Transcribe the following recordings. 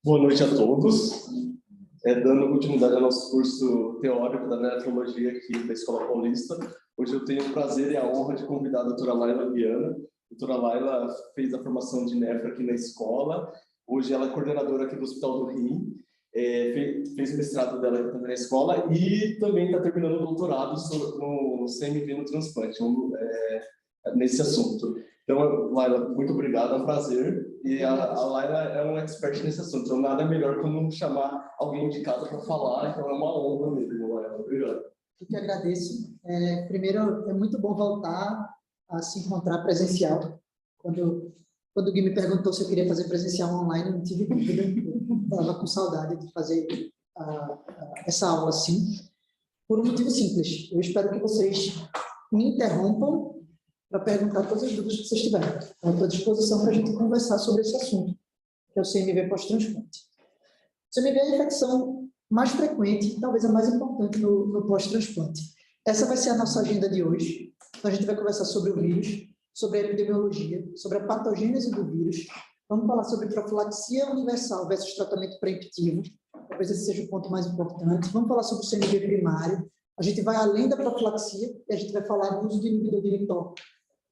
Boa noite a todos. Dando continuidade ao nosso curso teórico da nefrologia aqui da Escola Paulista, hoje eu tenho o prazer e a honra de convidar a doutora Laila Viana. A doutora Laila fez a formação de nefro aqui na escola, hoje ela é coordenadora aqui do Hospital do Rim, fez o mestrado dela aqui também na escola e também está terminando o doutorado no CMV no transplante, nesse assunto. Então, Laila, muito obrigado, é um prazer. E a Laila é uma expert nesse assunto, então nada melhor como chamar alguém de casa para falar, então é uma honra mesmo, Laila. Obrigado. Eu que agradeço. Primeiro, é muito bom voltar a se encontrar presencial. Quando o Gui me perguntou se eu queria fazer presencial online, eu não tive dúvida, eu estava com saudade de fazer essa aula assim, por um motivo simples. Eu espero que vocês me interrompam para perguntar todas as dúvidas que vocês tiverem. Eu estou à disposição para a gente conversar sobre esse assunto, que é o CMV pós-transplante. O CMV é a infecção mais frequente, talvez a mais importante no pós-transplante. Essa vai ser a nossa agenda de hoje. Então, a gente vai conversar sobre o vírus, sobre a epidemiologia, sobre a patogênese do vírus. Vamos falar sobre profilaxia universal versus tratamento preemptivo. Talvez esse seja o ponto mais importante. Vamos falar sobre o CMV primário. A gente vai além da profilaxia e a gente vai falar do uso de inibidor de mTOR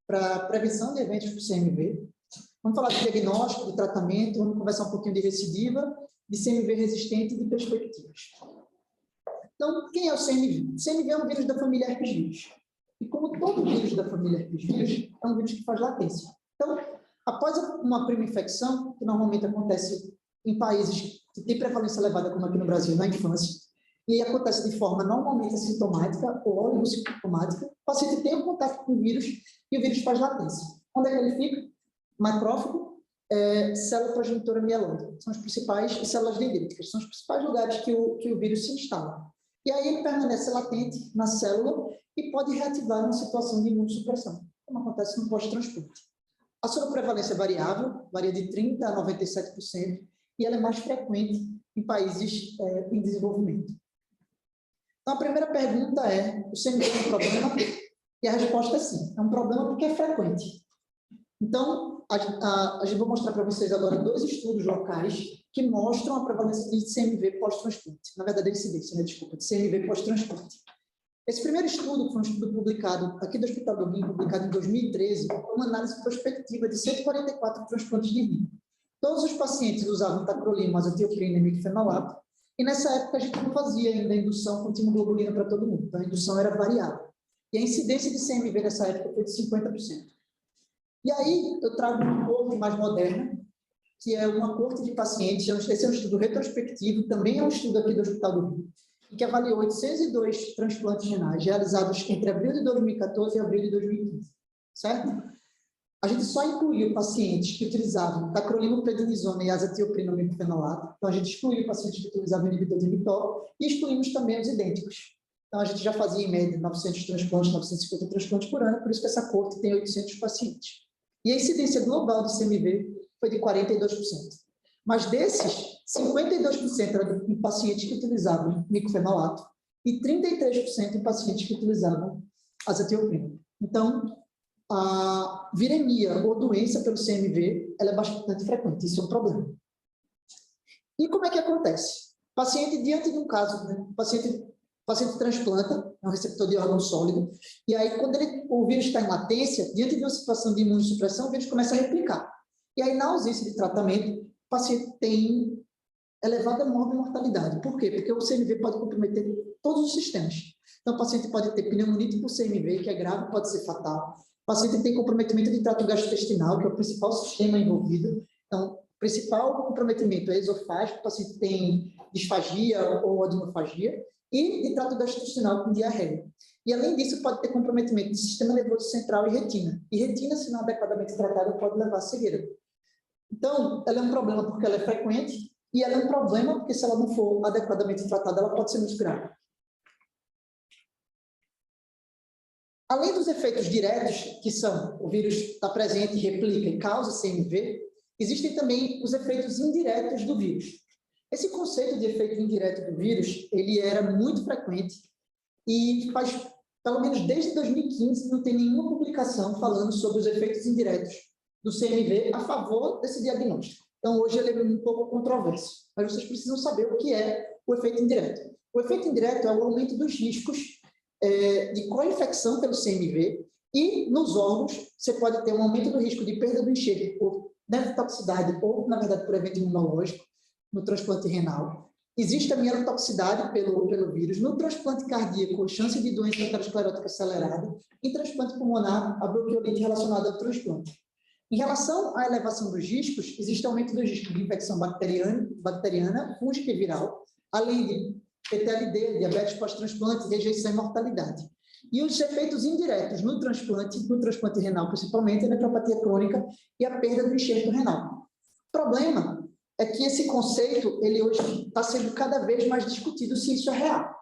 para prevenção de eventos do CMV. Vamos falar de diagnóstico, de tratamento, vamos conversar um pouquinho de recidiva, de CMV resistente e de perspectivas. Então, quem é o CMV? O CMV é um vírus da família herpes vírus. E como todo vírus da família herpes vírus, é um vírus que faz latência. Então, após uma primeira infecção, que normalmente acontece em países que têm prevalência elevada, como aqui no Brasil, na infância, e acontece de forma normalmente assintomática ou oligossintomática, o paciente tem um contato com o vírus e o vírus faz latência. Onde é que ele fica? Macrófago, célula progenitora mieloide. São as principais células dendríticas, são os principais lugares que o vírus se instala. E aí ele permanece latente na célula e pode reativar uma situação de imunossupressão, como acontece no pós-transplante. A sua prevalência é variável, varia de 30% a 97%, e ela é mais frequente em países em desenvolvimento. Então, a primeira pergunta é, o CMV é um problema? E a resposta é sim, é um problema porque é frequente. Então, a gente vai mostrar para vocês agora dois estudos locais que mostram a prevalência de CMV pós-transplante. Na verdade, a incidência, desculpa, de CMV pós-transplante. Esse primeiro estudo, que foi um estudo publicado aqui do Hospital do Rim, publicado em 2013, foi uma análise prospectiva de 144 transplantes de rim. Todos os pacientes usavam tacrolimo, azathioprina e micfenolato, e nessa época a gente não fazia ainda a indução com timoglobulina para todo mundo, então a indução era variável. E a incidência de CMV nessa época foi de 50%. E aí eu trago uma corte mais moderna, que é uma corte de pacientes, esse é um estudo retrospectivo, também é um estudo aqui do Hospital do Rio, que avaliou 802 transplantes renais realizados entre abril de 2014 e abril de 2015, certo? A gente só incluiu pacientes que utilizavam tacrolimo, prednisona e azathioprina ou micfenolato. Então, a gente excluiu pacientes que utilizavam inibidor de mTOR e excluímos também os idênticos. Então, a gente já fazia, em média, 900 transplantes, 950 transplantes por ano, por isso que essa corte tem 800 pacientes. E a incidência global de CMV foi de 42%. Mas desses, 52% eram em pacientes que utilizavam micfenolato e 33% em pacientes que utilizavam azathioprina. Então, a viremia ou doença pelo CMV, ela é bastante frequente, isso é um problema. E como é que acontece? Paciente, diante de um caso, né, paciente transplanta, é um receptor de órgão sólido, e aí quando o vírus está em latência, diante de uma situação de imunossupressão, o vírus começa a replicar. E aí, na ausência de tratamento, o paciente tem elevada mortalidade. Por quê? Porque o CMV pode comprometer todos os sistemas. Então, o paciente pode ter pneumonite por CMV, que é grave, pode ser fatal. O paciente tem comprometimento de trato gastrointestinal, que é o principal sistema envolvido. Então, o principal comprometimento é esofágico, o paciente tem disfagia ou adenofagia, e de trato gastrointestinal com diarreia. E, além disso, pode ter comprometimento de sistema nervoso central e retina. E retina, se não adequadamente tratada, pode levar à cegueira. Então, ela é um problema porque ela é frequente, e ela é um problema porque, se ela não for adequadamente tratada, ela pode ser muito grave. Além dos efeitos diretos, que são o vírus está presente, replica e causa CMV, existem também os efeitos indiretos do vírus. Esse conceito de efeito indireto do vírus, ele era muito frequente e faz, pelo menos desde 2015, não tem nenhuma publicação falando sobre os efeitos indiretos do CMV a favor desse diagnóstico. Então, hoje ele é um pouco controverso, mas vocês precisam saber o que é o efeito indireto. O efeito indireto é o aumento dos riscos de co-infecção pelo CMV, e nos órgãos você pode ter um aumento do risco de perda do enxerto por nefrotoxicidade ou, na verdade, por evento imunológico no transplante renal. Existe a mielotoxicidade pelo vírus. No transplante cardíaco, chance de doença aterosclerótica acelerada. Em transplante pulmonar, a bronquiolite relacionada ao transplante. Em relação à elevação dos riscos, existe aumento dos riscos de infecção bacteriana, fúngica e viral, além de PTLD, diabetes pós-transplante, rejeição e mortalidade. E os efeitos indiretos no transplante renal principalmente, a nefropatia crônica e a perda do enxerto renal. O problema é que esse conceito, ele hoje está sendo cada vez mais discutido se isso é real.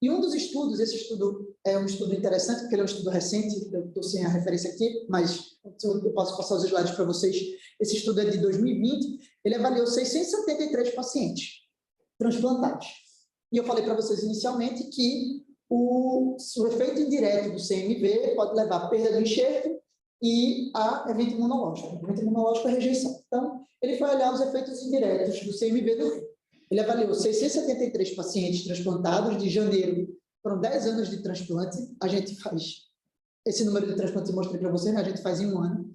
E um dos estudos, esse estudo é um estudo interessante, porque ele é um estudo recente, eu estou sem a referência aqui, mas eu posso passar os slides para vocês. Esse estudo é de 2020, ele avaliou 673 pacientes transplantados. E eu falei para vocês inicialmente que o efeito indireto do CMV pode levar à perda do enxerto e a evento imunológico. O evento imunológico é rejeição. Então, ele foi olhar os efeitos indiretos do CMV do rim. Ele avaliou 673 pacientes transplantados de janeiro, foram 10 anos de transplante, a gente faz, esse número de transplantes eu mostrei para vocês, né? A gente faz em um ano,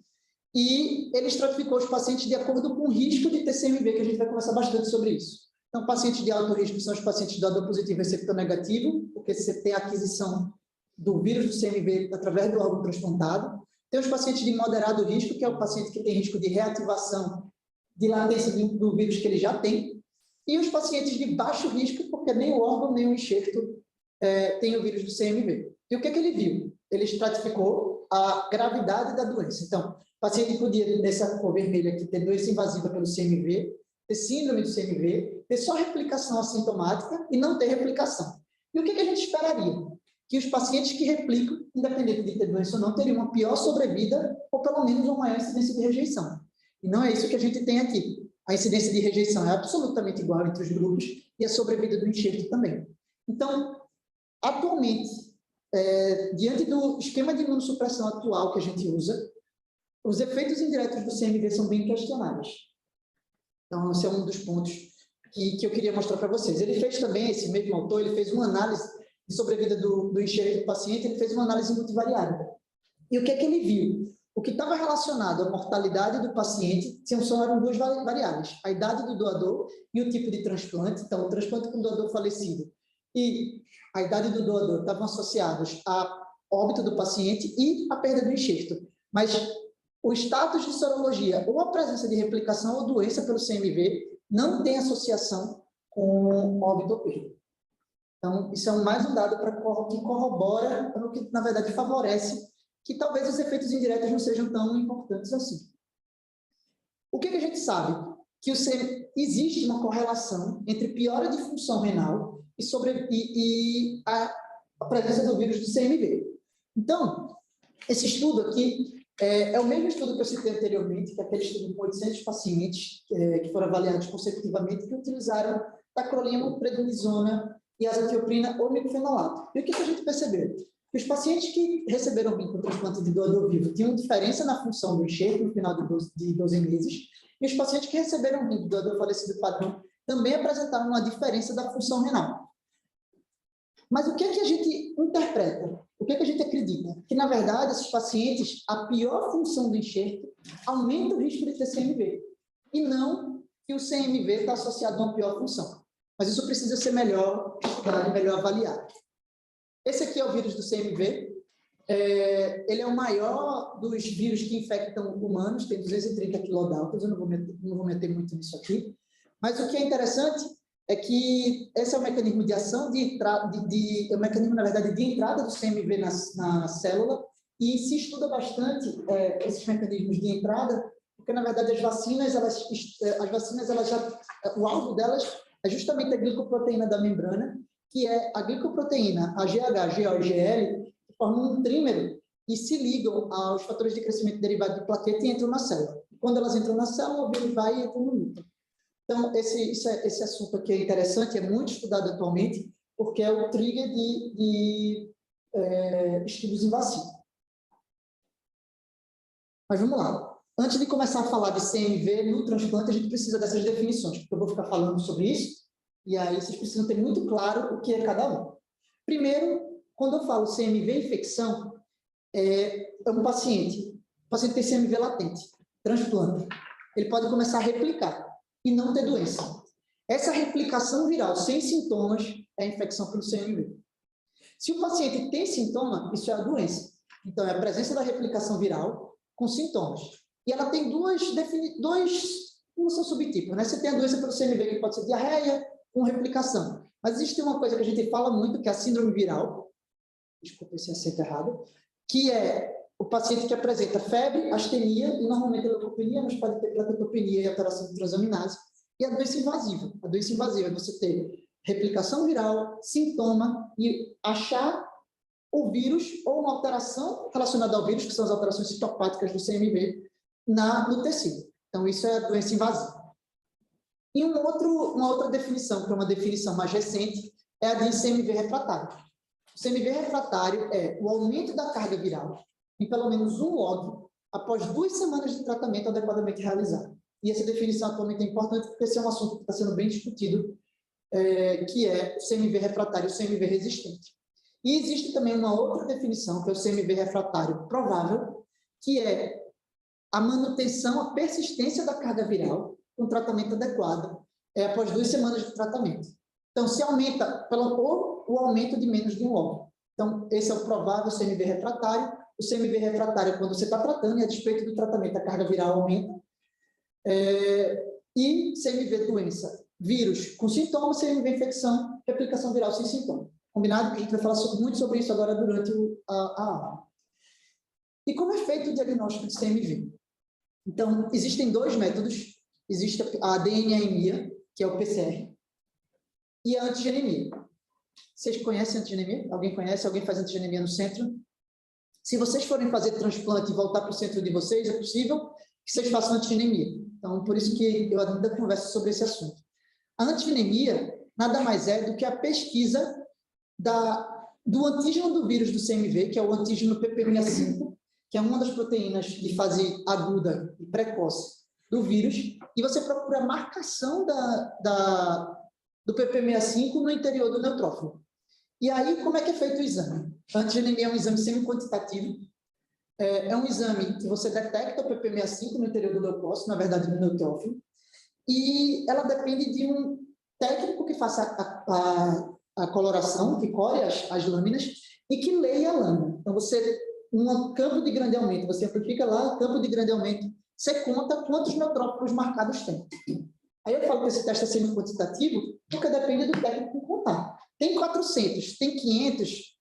e ele estratificou os pacientes de acordo com o risco de ter CMV, que a gente vai conversar bastante sobre isso. Então, pacientes de alto risco são os pacientes doador positivo e receptor negativo, porque você tem a aquisição do vírus do CMV através do órgão transplantado. Tem os pacientes de moderado risco, que é o paciente que tem risco de reativação de latência do vírus que ele já tem, e os pacientes de baixo risco, porque nem o órgão nem o enxerto tem o vírus do CMV. E o que ele viu? Ele estratificou a gravidade da doença. Então, o paciente podia, nessa cor vermelha aqui, ter doença invasiva pelo CMV, ter síndrome do CMV, ter só replicação assintomática e não ter replicação. E o que a gente esperaria? Que os pacientes que replicam, independente de ter doença ou não, teriam uma pior sobrevida ou pelo menos uma maior incidência de rejeição. E não é isso que a gente tem aqui. A incidência de rejeição é absolutamente igual entre os grupos e a sobrevida do enxerto também. Então, atualmente, diante do esquema de imunossupressão atual que a gente usa, os efeitos indiretos do CMV são bem questionáveis. Então, esse é um dos pontos que eu queria mostrar para vocês. Ele fez também, esse mesmo autor, ele fez uma análise de sobrevida do enxerto do paciente, ele fez uma análise multivariada. E o que ele viu? O que estava relacionado à mortalidade do paciente eram duas variáveis, a idade do doador e o tipo de transplante. Então, o transplante com doador falecido e a idade do doador estavam associados a óbito do paciente e a perda do enxerto. Mas o status de sorologia ou a presença de replicação ou doença pelo CMV não tem associação com óbito ou perda. Então, isso é mais um dado que corrobora, o que, na verdade, favorece que talvez os efeitos indiretos não sejam tão importantes assim. O que a gente sabe? Que existe uma correlação entre piora de função renal e a presença do vírus do CMV. Então, esse estudo aqui é o mesmo estudo que eu citei anteriormente, que é aquele estudo com 800 pacientes que foram avaliados consecutivamente, que utilizaram tacrolimus, prednisona e azatioprina ou micofenolato. E o que a gente percebeu? Que os pacientes que receberam vínculo transplante de doador vivo tinham diferença na função do enxerto no final de 12 meses, e os pacientes que receberam vínculo do doador falecido padrão também apresentaram uma diferença da função renal. Mas o que a gente interpreta? O que a gente acredita? Que, na verdade, esses pacientes, a pior função do enxerto aumenta o risco de ter CMV, e não que o CMV está associado a uma pior função. Mas isso precisa ser melhor estudado, melhor avaliado. Esse aqui é o vírus do CMV. Ele é o maior dos vírus que infectam humanos, tem 230 kilodaltons, eu não vou meter muito nisso aqui. Mas o que é interessante é que esse é o mecanismo de ação, é o mecanismo, na verdade, de entrada do CMV na célula, e se estuda bastante esses mecanismos de entrada, porque, na verdade, as vacinas, o alvo delas é justamente a glicoproteína da membrana, que é a glicoproteína, a GH, GO e GL, que formam um trímero e se ligam aos fatores de crescimento derivado de plaqueta e entram na célula. Quando elas entram na célula, o vírus vai e entra no núcleo. Então, esse assunto aqui é interessante, é muito estudado atualmente, porque é o trigger de estudos em vacina. Mas vamos lá. Antes de começar a falar de CMV no transplante, a gente precisa dessas definições, porque eu vou ficar falando sobre isso, e aí vocês precisam ter muito claro o que é cada um. Primeiro, quando eu falo CMV infecção, é um paciente. O paciente tem CMV latente, transplante. Ele pode começar a replicar e não ter doença. Essa replicação viral sem sintomas é a infecção pelo CMV. Se o paciente tem sintoma, isso é a doença. Então, é a presença da replicação viral com sintomas. E ela tem dois não são subtipos, né? Você tem a doença pelo CMV, que pode ser diarreia com replicação. Mas existe uma coisa que a gente fala muito, que é a síndrome viral, desculpa se é acento errado, que é o paciente que apresenta febre, astenia, e normalmente leucopenia, mas pode ter plaquetopenia e alteração de transaminase, e a doença invasiva. A doença invasiva é você ter replicação viral, sintoma, e achar o vírus ou uma alteração relacionada ao vírus, que são as alterações citopáticas do CMV, no tecido. Então, isso é a doença invasiva. E uma outra definição, que é uma definição mais recente, é a de CMV refratário. O CMV refratário é o aumento da carga viral em pelo menos 1 log após 2 semanas de tratamento adequadamente realizado. E essa definição atualmente é importante porque esse é um assunto que está sendo bem discutido, que é o CMV refratário e o CMV resistente. E existe também uma outra definição, que é o CMV refratário provável, que é a manutenção, a persistência da carga viral com tratamento adequado após 2 semanas de tratamento. Então, se aumenta o aumento de menos de 1 log. Então, esse é o provável CMV refratário. O CMV refratário, quando você está tratando, e a despeito do tratamento, a carga viral aumenta. E CMV doença, vírus com sintomas, CMV infecção, replicação viral sem sintoma. Combinado? A gente vai falar muito sobre isso agora durante a aula. E como é feito o diagnóstico de CMV? Então, existem 2 métodos. Existe a DNA-emia, que é o PCR, e a antigenemia. Vocês conhecem a antigenemia? Alguém conhece? Alguém faz antigenemia no centro? Se vocês forem fazer transplante e voltar para o centro de vocês, é possível que vocês façam antigenemia. Então, por isso que eu ainda converso sobre esse assunto. A antigenemia nada mais é do que a pesquisa do antígeno do vírus do CMV, que é o antígeno PP65, que é uma das proteínas de fase aguda e precoce do vírus, e você procura a marcação do PP65 no interior do neutrófilo. E aí, como é que é feito o exame? A antigenemia é um exame semi-quantitativo. É um exame que você detecta o PP65 no interior do leucócito, na verdade, no neutrófilo, e ela depende de um técnico que faça a coloração, que core as lâminas, e que leia a lâmina. Então, um campo de grande aumento, você amplifica lá, campo de grande aumento, você conta quantos neutrófilos marcados tem. Aí eu falo que esse teste é semi-quantitativo, porque depende do técnico contar. Tem 400, tem 500,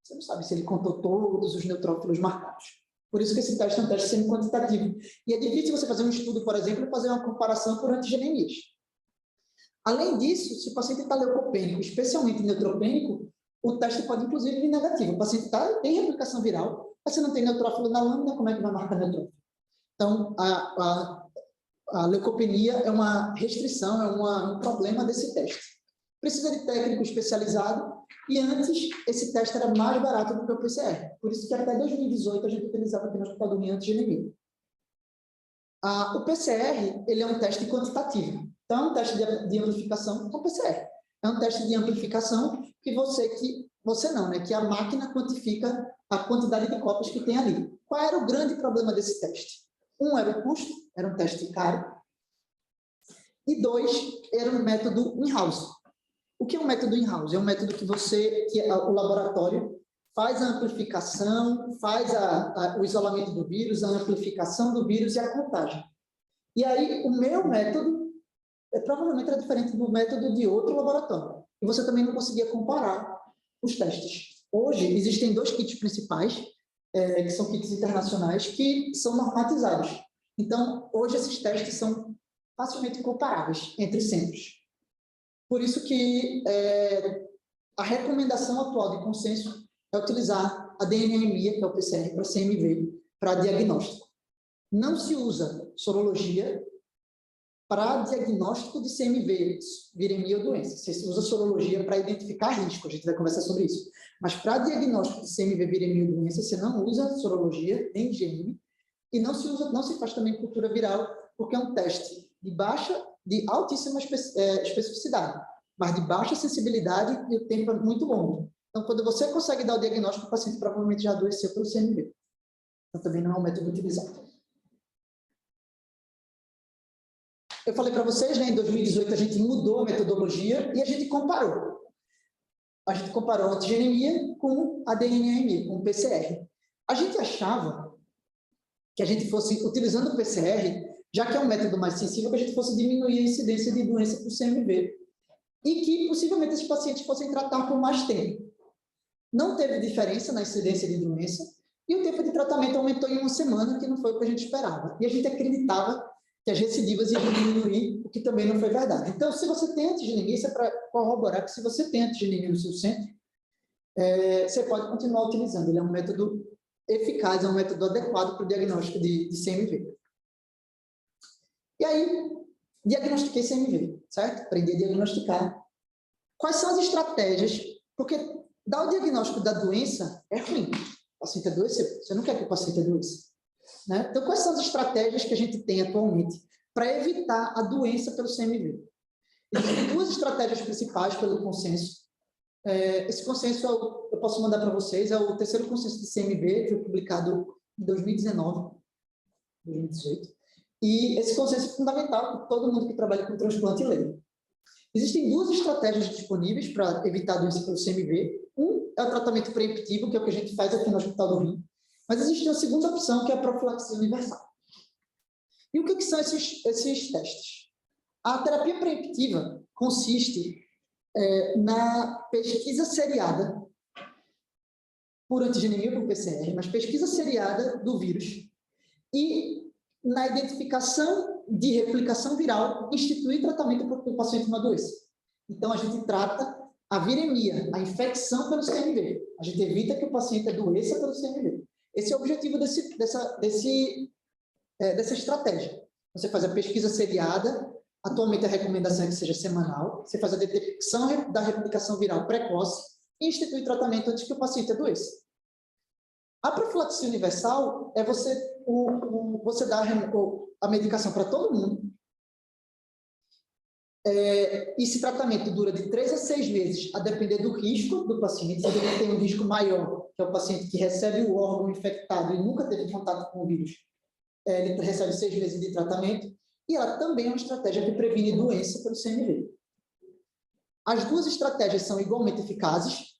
você não sabe se ele contou todos os neutrófilos marcados. Por isso que esse teste é um teste semi-quantitativo. E é difícil você fazer um estudo, por exemplo, e fazer uma comparação por antigenemias. Além disso, se o paciente está leucopênico, especialmente neutropênico, o teste pode, inclusive, vir negativo. O paciente tem replicação viral, mas se não tem neutrófilo na lâmina, como é que vai marcar neutrófilo? Então, a leucopenia é uma restrição, um problema desse teste. Precisa de técnico especializado, e antes esse teste era mais barato do que o PCR. Por isso que até 2018 a gente utilizava apenas o padrão antigenemia. O PCR ele é um teste quantitativo. Então, é um teste de amplificação com PCR. É um teste de amplificação que que a máquina quantifica a quantidade de cópias que tem ali. Qual era o grande problema desse teste? Um era o custo, era um teste caro. E 2, era um método in-house. O que é um método in-house? É um método que o laboratório faz a amplificação, faz o isolamento do vírus, a amplificação do vírus e a contagem. E aí, o meu método provavelmente era diferente do método de outro laboratório. E você também não conseguia comparar os testes. Hoje, existem 2 kits principais, que são kits internacionais, que são normatizados. Então, hoje esses testes são facilmente comparáveis entre centros. Por isso que a recomendação atual de consenso é utilizar a DNA-emia, que é o PCR, para CMV, para diagnóstico. Não se usa sorologia para diagnóstico de CMV, viremia ou doença. Você usa sorologia para identificar risco, a gente vai conversar sobre isso. Mas para diagnóstico de CMV, viremia ou doença, você não usa sorologia, nem IgM, e não se faz também cultura viral, porque é um teste de altíssima especificidade, mas de baixa sensibilidade e o tempo é muito longo. Então, quando você consegue dar o diagnóstico, o paciente provavelmente já adoeceu pelo CMV. Então, também não é um método utilizado. Eu falei para vocês, né, em 2018 a gente mudou a metodologia e a gente comparou. A gente comparou a antigenemia com a DNA-EMI, com o PCR. A gente achava que a gente fosse, utilizando o PCR, já que é um método mais sensível, que a gente fosse diminuir a incidência de doença por CMV. E que, possivelmente, esses pacientes fossem tratar por mais tempo. Não teve diferença na incidência de doença, e o tempo de tratamento aumentou em 1 semana, que não foi o que a gente esperava. E a gente acreditava que as recidivas iam diminuir, o que também não foi verdade. Então, se você tem antigenemia, isso é para corroborar que se você tem antigenemia no seu centro, você pode continuar utilizando. Ele é um método eficaz, é um método adequado para o diagnóstico de CMV. E aí, diagnostiquei CMV, certo? Aprendi a diagnosticar. Quais são as estratégias? Porque dar o diagnóstico da doença é ruim. O paciente adoeceu. Você não quer que o paciente adoeça. Né? Então, quais são as estratégias que a gente tem atualmente para evitar a doença pelo CMV? Existem 2 estratégias principais pelo consenso. Esse consenso eu posso mandar para vocês, é o 3º consenso de CMV, foi publicado em 2019, 2018. E esse consenso é fundamental para todo mundo que trabalha com transplante e lei. Existem 2 estratégias disponíveis para evitar a doença pelo CMV. Um é o tratamento preemptivo, que é o que a gente faz aqui no Hospital do Rim. Mas existe uma segunda opção, que é a profilaxia universal. E o que são esses testes? A terapia preemptiva consiste na pesquisa seriada, por antigenemia ou por PCR, mas pesquisa seriada do vírus, e na identificação de replicação viral, instituir tratamento para que o paciente não adoeça. Então, a gente trata a viremia, a infecção pelo CMV. A gente evita que o paciente adoeça pelo CMV. Esse é o objetivo dessa estratégia. Você faz a pesquisa seriada, atualmente a recomendação é que seja semanal, você faz a detecção da replicação viral precoce e institui tratamento antes que o paciente adoeça. A profilaxia universal é você dar a medicação para todo mundo, e esse tratamento dura de 3 a 6 meses, a depender do risco do paciente. Se ele tem um risco maior, que é o paciente que recebe o órgão infectado e nunca teve contato com o vírus, ele recebe 6 meses de tratamento, e ela também é uma estratégia que previne doença pelo CMV. As 2 estratégias são igualmente eficazes.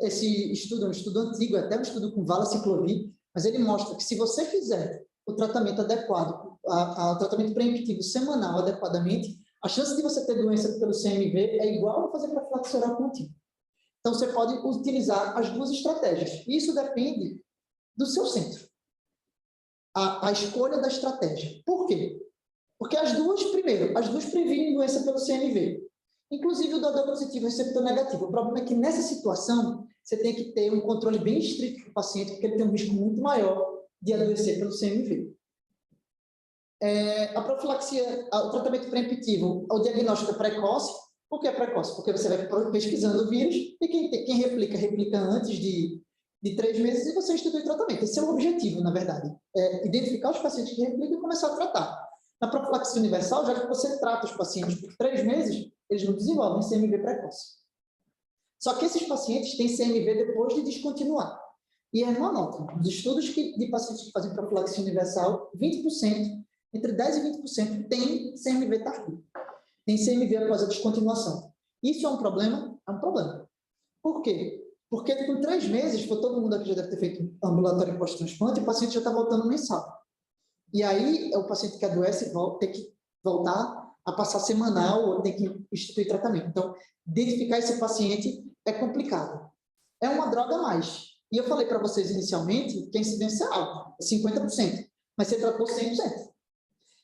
Esse estudo é um estudo antigo, até um estudo com valaciclovir, mas ele mostra que se você fizer o tratamento adequado, o tratamento preemptivo semanal adequadamente, a chance de você ter doença pelo CMV é igual a fazer profilaxia oral contínua. Então, você pode utilizar as 2 estratégias. Isso depende do seu centro. A escolha da estratégia. Por quê? Porque as 2 previnem doença pelo CMV. Inclusive o doador positivo e receptor negativo. O problema é que nessa situação, você tem que ter um controle bem estrito do paciente, porque ele tem um risco muito maior de adoecer pelo CMV. A profilaxia, o tratamento preemptivo, o diagnóstico é precoce. Por que é precoce? Porque você vai pesquisando o vírus e quem replica antes de 3 meses e você institui tratamento. Esse é o objetivo, na verdade. Identificar os pacientes que replicam e começar a tratar. Na profilaxia universal, já que você trata os pacientes por 3 meses, eles não desenvolvem CMV precoce. Só que esses pacientes têm CMV depois de descontinuar. E é uma nota. Os estudos de pacientes que fazem profilaxia universal, 20%, entre 10% e 20% tem CMV tardio. Tem CMV após a descontinuação. Isso é um problema? É um problema. Por quê? Porque com 3 meses, todo mundo aqui já deve ter feito ambulatório pós-transplante, o paciente já está voltando mensal. E aí, o paciente que adoece tem que voltar a passar semanal ou tem que instituir tratamento. Então, identificar esse paciente é complicado. É uma droga a mais. E eu falei para vocês inicialmente que a incidência é alta, é 50%, mas você tratou 100%.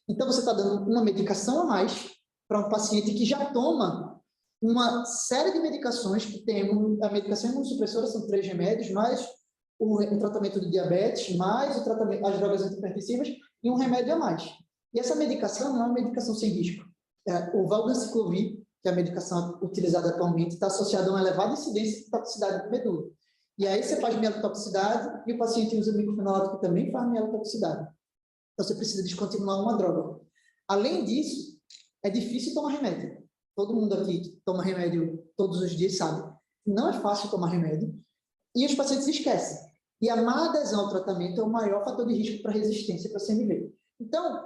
Então, você está dando uma medicação a mais para um paciente que já toma uma série de medicações, que tem a medicação imunossupressora, são 3 remédios, mais o tratamento do diabetes, mais as drogas antihipertensivas e um remédio a mais. E essa medicação não é uma medicação sem risco. O valganciclovir, que é a medicação utilizada atualmente, está associada a uma elevada incidência de toxicidade do medula. E aí você faz mielotoxicidade e o paciente usa micofenolato que também faz mielotoxicidade. Então você precisa descontinuar uma droga. Além disso, é difícil tomar remédio. Todo mundo aqui que toma remédio todos os dias sabe. Não é fácil tomar remédio. E os pacientes esquecem. E a má adesão ao tratamento é o maior fator de risco para resistência para CMV. Então,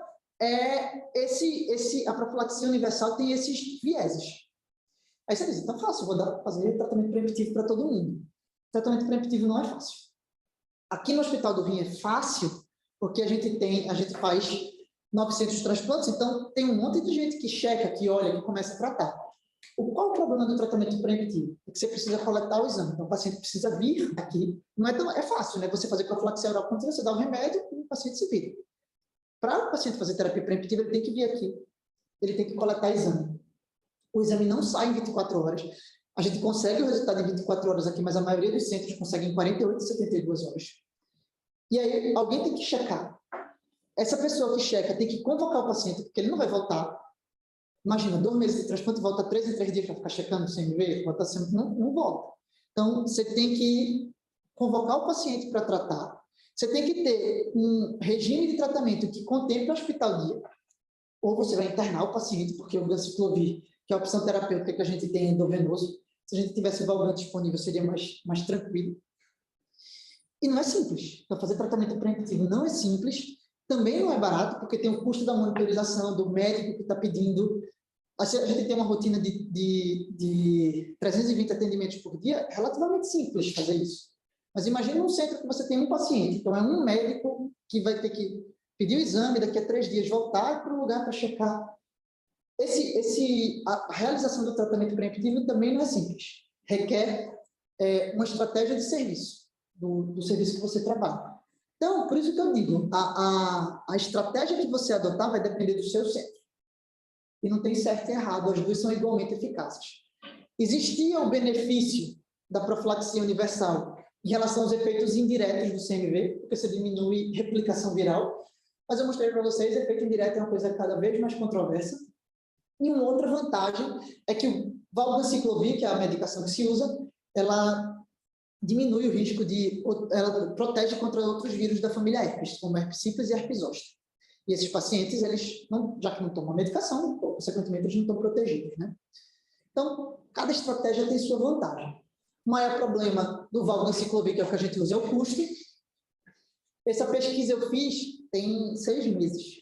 a profilaxia universal tem esses vieses. Aí você diz, então fácil, vou fazer tratamento preventivo para todo mundo. Tratamento preventivo não é fácil. Aqui no Hospital do Rim é fácil, porque a gente faz 900 transplantes, então tem um monte de gente que checa, que olha, que começa a tratar. Qual é o problema do tratamento preventivo? É que você precisa coletar o exame. Então, o paciente precisa vir aqui. Não é fácil, né? Você fazer profilaxia oral contínua, você dá um remédio e o paciente se vira. Para o paciente fazer terapia preventiva, ele tem que vir aqui. Ele tem que coletar exame. O exame não sai em 24 horas. A gente consegue o resultado em 24 horas aqui, mas a maioria dos centros consegue em 48 e 72 horas. E aí, alguém tem que checar. Essa pessoa que checa tem que convocar o paciente, porque ele não vai voltar. Imagina, 2 meses de transplante, volta 3 em 3 dias para ficar checando o CMV, volta sempre, não volta. Então, você tem que convocar o paciente para tratar. Você tem que ter um regime de tratamento que contemple o hospital dia. Ou você vai internar o paciente, porque o ganciclovir, que é a opção terapêutica que a gente tem endovenoso, se a gente tivesse o Valgan disponível, seria mais tranquilo. E não é simples. Então, fazer tratamento preventivo não é simples. Também não é barato, porque tem o custo da monitorização, do médico que está pedindo. A gente tem uma rotina de 320 atendimentos por dia, é relativamente simples fazer isso. Mas imagine um centro que você tem um paciente, então é um médico que vai ter que pedir o exame, daqui a 3 dias voltar para o lugar para checar. A realização do tratamento preventivo também não é simples. Requer uma estratégia de serviço, do serviço que você trabalha. Então, por isso que eu digo, a estratégia que você adotar vai depender do seu centro. E não tem certo e errado, as duas são igualmente eficazes. Existia o benefício da profilaxia universal em relação aos efeitos indiretos do CMV, porque você diminui replicação viral, mas eu mostrei para vocês, efeito indireto é uma coisa cada vez mais controversa. E uma outra vantagem é que o valganciclovir, que é a medicação que se usa, ela diminui o risco ela protege contra outros vírus da família herpes, como herpes simples e herpes zoster. E esses pacientes, já que não tomam a medicação, consequentemente, eles não estão protegidos, né? Então, cada estratégia tem sua vantagem. O maior problema do valganciclovir, que é o que a gente usa, é o custo. Essa pesquisa eu fiz tem 6 meses.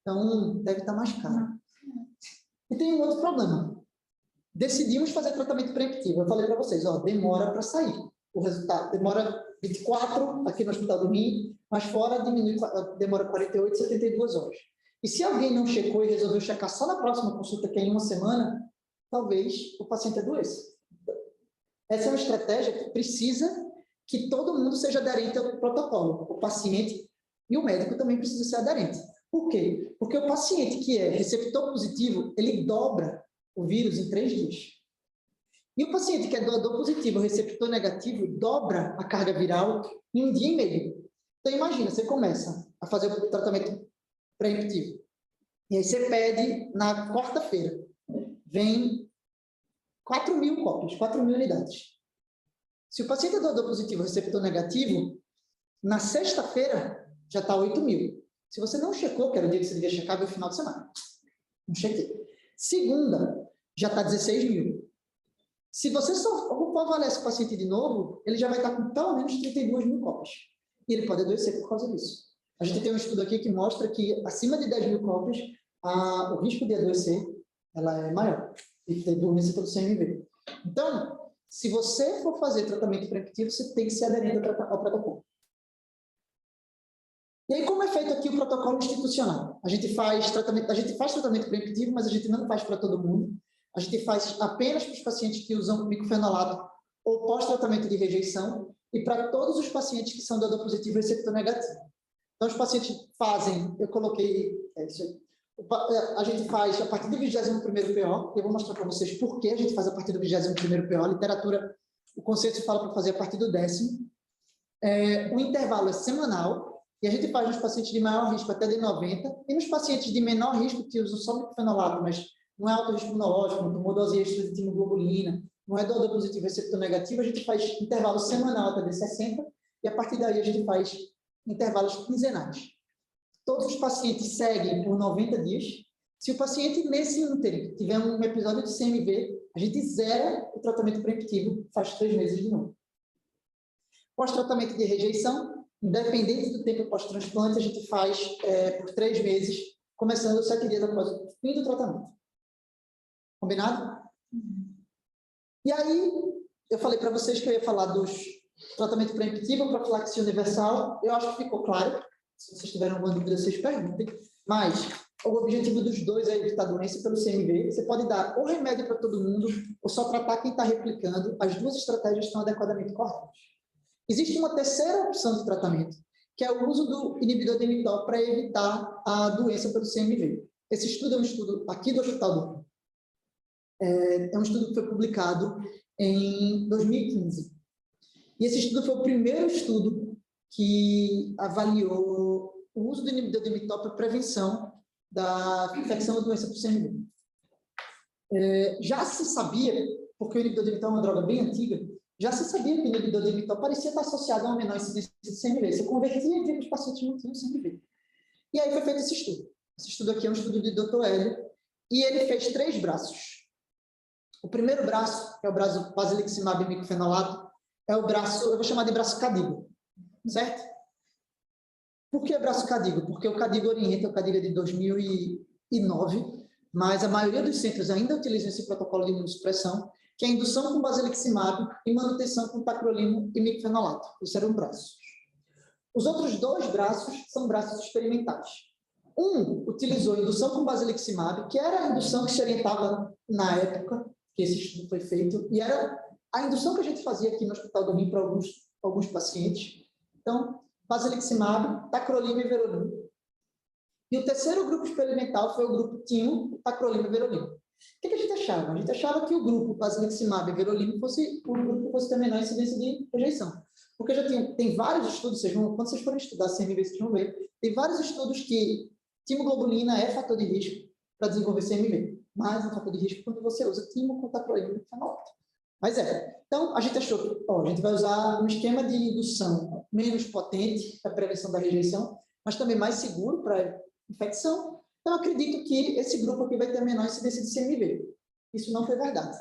Então, deve estar mais caro. E tem um outro problema. Decidimos fazer tratamento preventivo. Eu falei para vocês, demora para sair. O resultado demora 24 aqui no Hospital do Rim, mas fora demora 48, 72 horas. E se alguém não checou e resolveu checar só na próxima consulta, que é em 1 semana, talvez o paciente adoeça. Essa é uma estratégia que precisa que todo mundo seja aderente ao protocolo. O paciente e o médico também precisam ser aderentes. Por quê? Porque o paciente que é receptor positivo, ele dobra o vírus em 3 dias. E o paciente que é doador positivo, receptor negativo, dobra a carga viral em 1 dia e meio. Então, imagina, você começa a fazer o tratamento preventivo. E aí você pede na quarta-feira. Vem 4.000 cópias, 4.000 unidades. Se o paciente é doador positivo, receptor negativo, na sexta-feira já está 8.000. Se você não checou, que era o dia que você devia checar, veio o final de semana. Não chequei. Segunda, já está 16.000. Se você só avaliar esse paciente de novo, ele já vai estar com pelo menos 32.000 cópias. E ele pode adoecer por causa disso. A gente tem um estudo aqui que mostra que acima de 10.000 cópias, o risco de adoecer ela é maior. E ter dormência pelo CMV. Então, se você for fazer tratamento preventivo, você tem que ser aderente ao protocolo. E aí, como é feito aqui o protocolo institucional? A gente faz tratamento preventivo, mas a gente não faz para todo mundo. A gente faz apenas para os pacientes que usam micofenolato ou pós-tratamento de rejeição e para todos os pacientes que são doador positivo e receptor negativo. Então, os pacientes fazem, eu coloquei, isso aí, a gente faz a partir do 21º PO, eu vou mostrar para vocês por que a gente faz a partir do 21º PO, a literatura, o conceito fala para fazer a partir do 10º. O intervalo é semanal, e a gente faz nos pacientes de maior risco até de 90, e nos pacientes de menor risco, que usam só micofenolato, mas não é alto risco imunológico, não tomou dose extra de timoglobulina, não é doador positivo, receptor negativo, a gente faz intervalo semanal até de 60, e a partir daí a gente faz intervalos quinzenais. Todos os pacientes seguem por 90 dias. Se o paciente nesse ínterim tiver um episódio de CMV, a gente zera o tratamento preemptivo, faz 3 meses de novo. Pós-tratamento de rejeição, independente do tempo pós-transplante, a gente faz por 3 meses, começando 7 dias após o fim do tratamento. Combinado? E aí, eu falei para vocês que eu ia falar dos tratamento preemptivo, profilaxia universal. Eu acho que ficou claro. Se vocês tiverem alguma dúvida, vocês perguntem. Mas o objetivo dos dois é evitar doença pelo CMV. Você pode dar ou remédio para todo mundo, ou só tratar quem está replicando. As duas estratégias estão adequadamente corretas. Existe uma terceira opção de tratamento, que é o uso do inibidor de mTOR para evitar a doença pelo CMV. Esse estudo é um estudo aqui do Hospital do Rio. É um estudo que foi publicado em 2015. E esse estudo foi o primeiro estudo que avaliou o uso do inibidor de mTOR para prevenção da infecção da doença por CMV. Já se sabia, porque o inibidor de mTOR é uma droga bem antiga, já se sabia que o inibidor de mTOR parecia estar associado a uma menor incidência de CMV. Você convertia e via que os pacientes não tinham CMV. E aí foi feito esse estudo. Esse estudo aqui é um estudo de Dr. Hélio, e ele fez 3 braços. O primeiro braço, que é o braço basiliximab e miclofenolato, é o braço, eu vou chamar de braço CADIGO, certo? Por que braço CADIGO? Porque o CADIGO orienta, o CADIGO é de 2009, mas a maioria dos centros ainda utilizam esse protocolo de imunossupressão, que é a indução com basiliximab e manutenção com tacrolimo e miclofenolato. Esse era um braço. Os outros 2 braços são braços experimentais. Um utilizou indução com basiliximab, que era a indução que se orientava na época que esse estudo foi feito, e era a indução que a gente fazia aqui no Hospital do Rio para alguns pacientes. Então, basiliximab, tacrolimo e verolimo. E o terceiro grupo experimental foi o grupo timo, tacrolimo e verolimo. O que a gente achava? A gente achava que o grupo basiliximab e verolimo fosse o grupo que fosse ter menor incidência de rejeição. Porque já tem vários estudos, quando vocês forem estudar CMV, vocês vão ver, tem vários estudos que timoglobulina é fator de risco para desenvolver CMV. Mais um fator de risco quando você usa timo com tacrolimo e fenolato. Mas então, a gente achou que a gente vai usar um esquema de indução menos potente para a prevenção da rejeição, mas também mais seguro para infecção. Então, acredito que esse grupo aqui vai ter a menor incidência de CMV. Isso não foi verdade.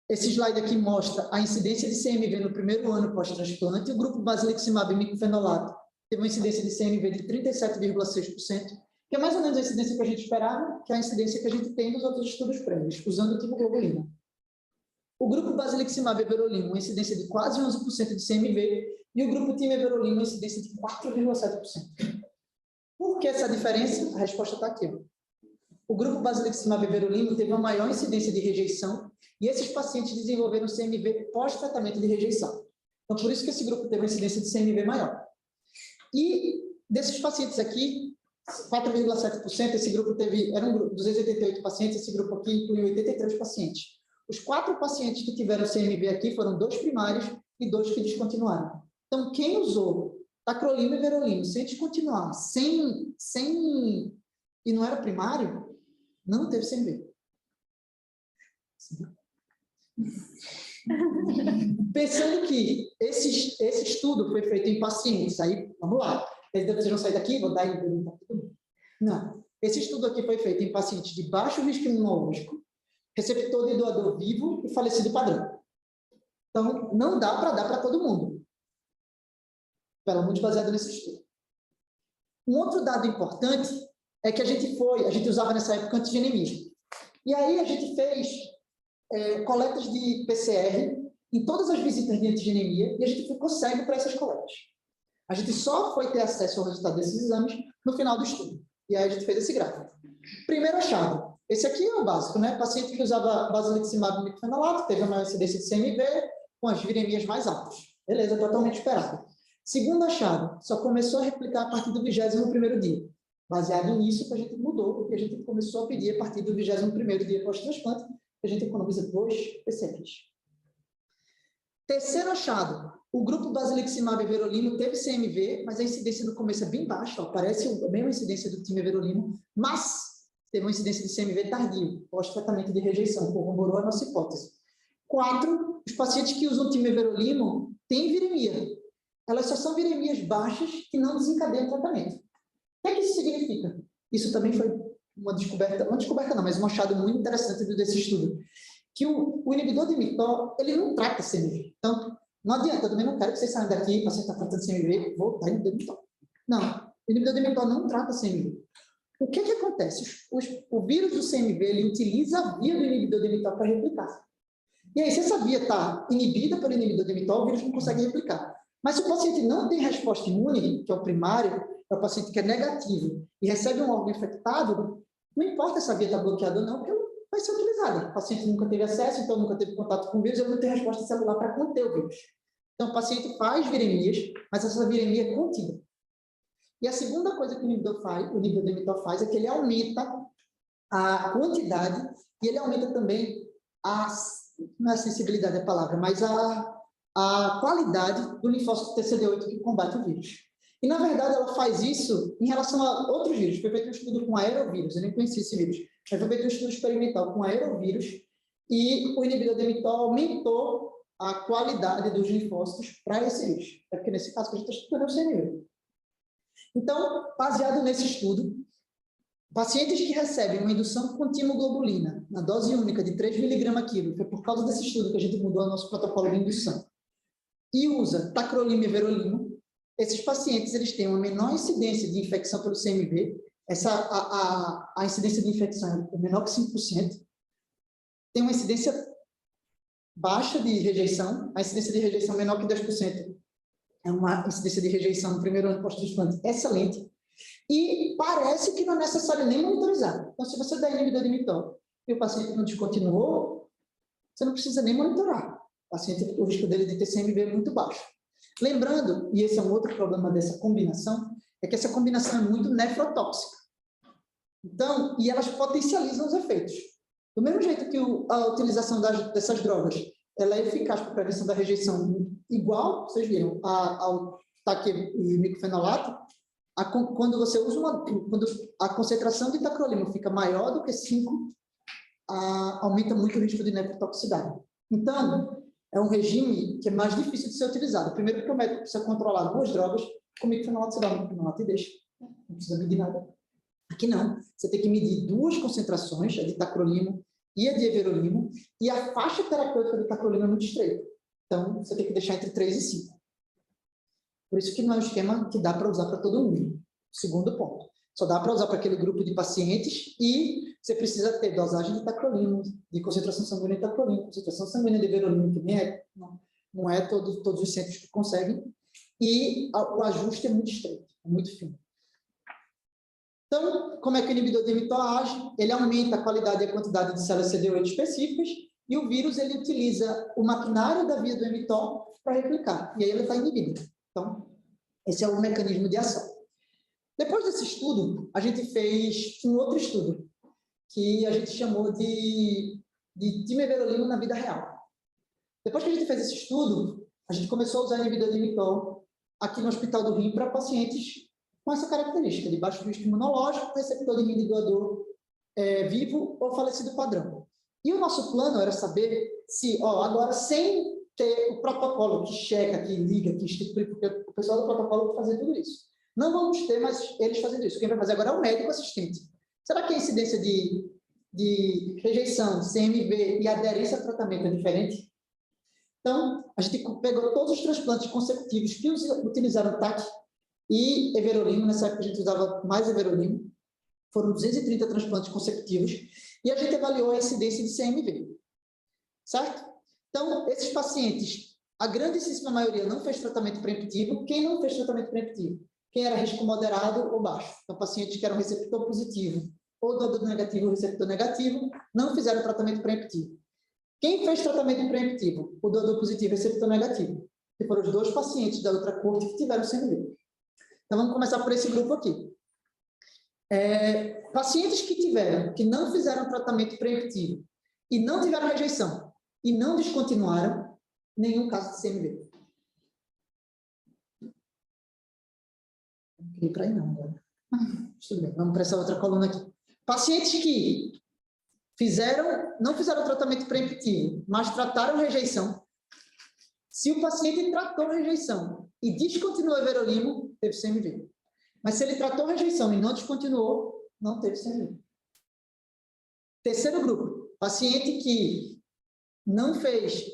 Esse slide aqui mostra a incidência de CMV no primeiro ano pós-transplante. O grupo basiliximab e miclofenolato teve uma incidência de CMV de 37,6%, que é mais ou menos a incidência que a gente esperava, que é a incidência que a gente tem dos outros estudos prévios, usando o timoglobulina. O grupo basiliximab e verolimo, uma incidência de quase 11% de CMV, e o grupo timo e verolimo, uma incidência de 4,7%. Por que essa diferença? A resposta está aqui. O grupo basiliximab e verolimo teve uma maior incidência de rejeição, e esses pacientes desenvolveram CMV pós-tratamento de rejeição. Então, por isso que esse grupo teve uma incidência de CMV maior. E desses pacientes aqui, 4,7%, esse grupo era um grupo de 288 pacientes, esse grupo aqui incluiu 83 pacientes. Os 4 pacientes que tiveram CMV aqui foram 2 primários e 2 que descontinuaram. Então, quem usou tacrolimo e verolimo sem descontinuar, e não era primário, não teve CMV. Pensando que esse estudo foi feito em pacientes, aí, vamos lá, vocês vão sair daqui, vou dar não. Esse estudo aqui foi feito em pacientes de baixo risco imunológico, receptor de doador vivo e falecido padrão. Então, não dá para dar para todo mundo. Pelo menos baseado nesse estudo. Um outro dado importante é que a gente usava nessa época antigenemia. E aí a gente fez coletas de PCR em todas as visitas de antigenemia e a gente ficou cego para essas coletas. A gente só foi ter acesso ao resultado desses exames no final do estudo. E aí a gente fez esse gráfico. Primeiro achado. Esse aqui é o básico, né? Paciente que usava basiliximab e miclofenolato, teve a maior incidência de CMV, com as viremias mais altas. Beleza, totalmente esperado. Segundo achado, só começou a replicar a partir do 21º dia. Baseado nisso, que a gente mudou, porque a gente começou a pedir a partir do 21º dia pós-transplante, que a gente economiza 2 PCRs. Terceiro achado, o grupo basiliximab e verolimo teve CMV, mas a incidência no começo é bem baixa, ó, parece a mesma incidência do timo e verolimo, mas teve uma incidência de CMV tardio, pós-tratamento de rejeição, corroborou a nossa hipótese. 4, os pacientes que usam timeverolimo têm viremia. Elas só são viremias baixas que não desencadeiam o tratamento. O que é que isso significa? Isso também foi uma descoberta não, mas um achado muito interessante desse estudo, que o inibidor de mTOR, ele não trata CMV. Então, não adianta, eu também não quero que vocês saiam daqui, o paciente está tratando CMV, vou dar inibidor de mTOR. Não, o inibidor de mTOR não trata CMV. O que acontece? O vírus do CMV, ele utiliza a via do inibidor de mTOR para replicar. E aí, se essa via está inibida pelo inibidor de mTOR, o vírus não consegue replicar. Mas se o paciente não tem resposta imune, que é o primário, é o paciente que é negativo e recebe um órgão infectado, não importa se a via está bloqueada ou não, porque ela vai ser utilizada. O paciente nunca teve acesso, então nunca teve contato com o vírus, ele não tem resposta celular para conter o vírus. Então, o paciente faz viremias, mas essa viremia é contida. E a segunda coisa que o inibidor de mTOR faz é que ele aumenta a quantidade e ele aumenta também não é a sensibilidade da palavra, mas a qualidade do linfócito TCD8 que combate o vírus. E, na verdade, ela faz isso em relação a outros vírus. Foi feito um estudo com aerovírus, eu nem conhecia esse vírus, mas foi feito um estudo experimental com aerovírus e o inibidor de mTOR aumentou a qualidade dos linfócitos para esse vírus. É porque, nesse caso, a gente está estudando o CMV. Então, baseado nesse estudo, pacientes que recebem uma indução com timoglobulina na dose única de 3 mg/kg, foi por causa desse estudo que a gente mudou o nosso protocolo de indução, e usa tacrolimo e everolimo, esses pacientes eles têm uma menor incidência de infecção pelo CMV, a incidência de infecção é menor que 5%, tem uma incidência baixa de rejeição, a incidência de rejeição menor que 10%, é uma incidência de rejeição no primeiro ano pós-transplante excelente, e parece que não é necessário nem monitorizar. Então, se você dá inibidor de mTOR e o paciente não descontinuou, você não precisa nem monitorar. O risco dele de ter CMV é muito baixo. Lembrando, e esse é um outro problema dessa combinação, é que essa combinação é muito nefrotóxica. Então, e elas potencializam os efeitos. Do mesmo jeito que a utilização dessas drogas ela é eficaz para a prevenção da rejeição igual, vocês viram, ao micofenolato, quando você usa quando a concentração de tacrolimo fica maior do que 5, aumenta muito o risco de nefrotoxicidade. Então, é um regime que é mais difícil de ser utilizado. Primeiro, porque o médico precisa controlar 2 drogas, com micofenolato você dá um micofenolato e deixa. Não precisa medir nada. Aqui não. Você tem que medir 2 concentrações, a de tacrolimo e a de everolimo, e a faixa terapêutica do tacrolimo é muito estreita. Então, você tem que deixar entre 3 e 5. Por isso que não é um esquema que dá para usar para todo mundo. Segundo ponto. Só dá para usar para aquele grupo de pacientes e você precisa ter dosagem de tacrolimo, de concentração sanguínea de tacrolimo, concentração sanguínea de everolimo, que nem não é todos os centros que conseguem, e o ajuste é muito estreito, é muito fino. Então, como é que o inibidor de mTOR age? Ele aumenta a qualidade e a quantidade de células CD8 específicas e o vírus ele utiliza o maquinário da via do mTOR para replicar, e aí ele está inibido. Então, esse é o mecanismo de ação. Depois desse estudo, a gente fez um outro estudo, que a gente chamou de timeverolimo na vida real. Depois que a gente fez esse estudo, a gente começou a usar inibidor de mTOR aqui no Hospital do Rim para pacientes com essa característica de baixo risco imunológico, receptor de rim de doador vivo ou falecido padrão. E o nosso plano era saber se, agora sem ter o protocolo que checa, que liga, que institui, porque o pessoal do protocolo vai fazer tudo isso. Não vamos ter mais eles fazendo isso. Quem vai fazer agora é o médico assistente. Será que a incidência de rejeição, CMV e aderência ao tratamento é diferente? Então, a gente pegou todos os transplantes consecutivos que utilizaram TAC e everolimo, nessa época a gente usava mais everolimo, foram 230 transplantes consecutivos, e a gente avaliou a incidência de CMV, certo? Então, esses pacientes, a grandíssima maioria não fez tratamento preemptivo. Quem não fez tratamento preemptivo? Quem era risco moderado ou baixo. Então, pacientes que eram receptor positivo ou doador negativo ou receptor negativo, não fizeram tratamento preemptivo. Quem fez tratamento preemptivo? O doador positivo e receptor negativo, que foram os 2 pacientes da outra corte que tiveram CMV. Então, vamos começar por esse grupo aqui. Pacientes que não fizeram tratamento preemptivo e não tiveram rejeição e não descontinuaram, nenhum caso de CMV. Não queria para aí não agora. Tudo bem, vamos para essa outra coluna aqui. Pacientes que não fizeram tratamento preemptivo, mas trataram rejeição. Se o paciente tratou rejeição e descontinuou everolimo, teve CMV. Mas se ele tratou rejeição e não descontinuou, não teve CMV. Terceiro grupo, paciente que não fez,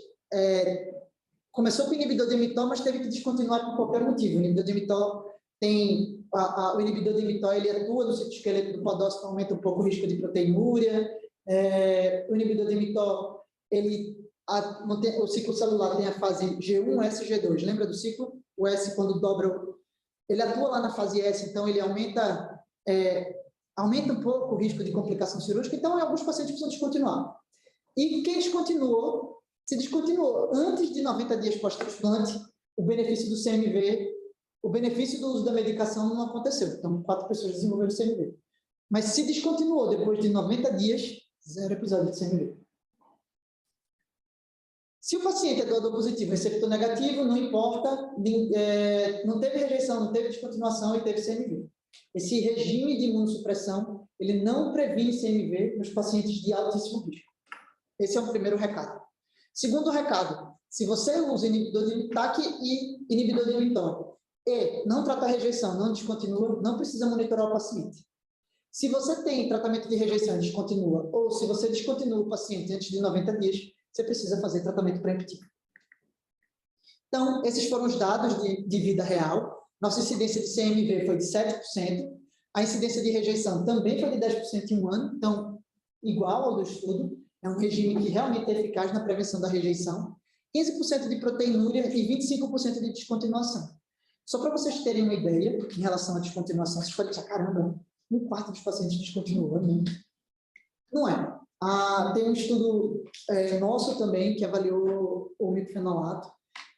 começou com inibidor de mTOR, mas teve que descontinuar por qualquer motivo. O inibidor de mTOR tem, o inibidor de mTOR, ele atua no citoesqueleto do podócito, aumenta um pouco o risco de proteinúria. O inibidor de mTOR, o ciclo celular tem a fase G1, S, G2. Lembra do ciclo? O S, quando dobra, ele atua lá na fase S, então ele aumenta um pouco o risco de complicação cirúrgica, então em alguns pacientes precisam descontinuar. E quem descontinuou, se descontinuou antes de 90 dias pós-transplante, o benefício do CMV, o benefício do uso da medicação não aconteceu. Então, 4 pessoas desenvolveram CMV. Mas se descontinuou depois de 90 dias, 0 episódio de CMV. Se o paciente é doador positivo, receptor negativo, não importa, não teve rejeição, não teve descontinuação e teve CMV. Esse regime de imunossupressão, ele não previne CMV nos pacientes de altíssimo risco. Esse é o primeiro recado. Segundo recado, se você usa inibidor de TAC e inibidor de mTOR e não trata a rejeição, não descontinua, não precisa monitorar o paciente. Se você tem tratamento de rejeição e descontinua, ou se você descontinua o paciente antes de 90 dias, você precisa fazer tratamento preemptivo. Então, esses foram os dados de vida real. Nossa incidência de CMV foi de 7%. A incidência de rejeição também foi de 10% em um ano. Então, igual ao do estudo. É um regime que realmente é eficaz na prevenção da rejeição. 15% de proteinúria e 25% de descontinuação. Só para vocês terem uma ideia, em relação à descontinuação, vocês podem pensar, caramba, 1/4 dos pacientes descontinuou, né? Não é. Tem um estudo nosso também, que avaliou o micofenolato,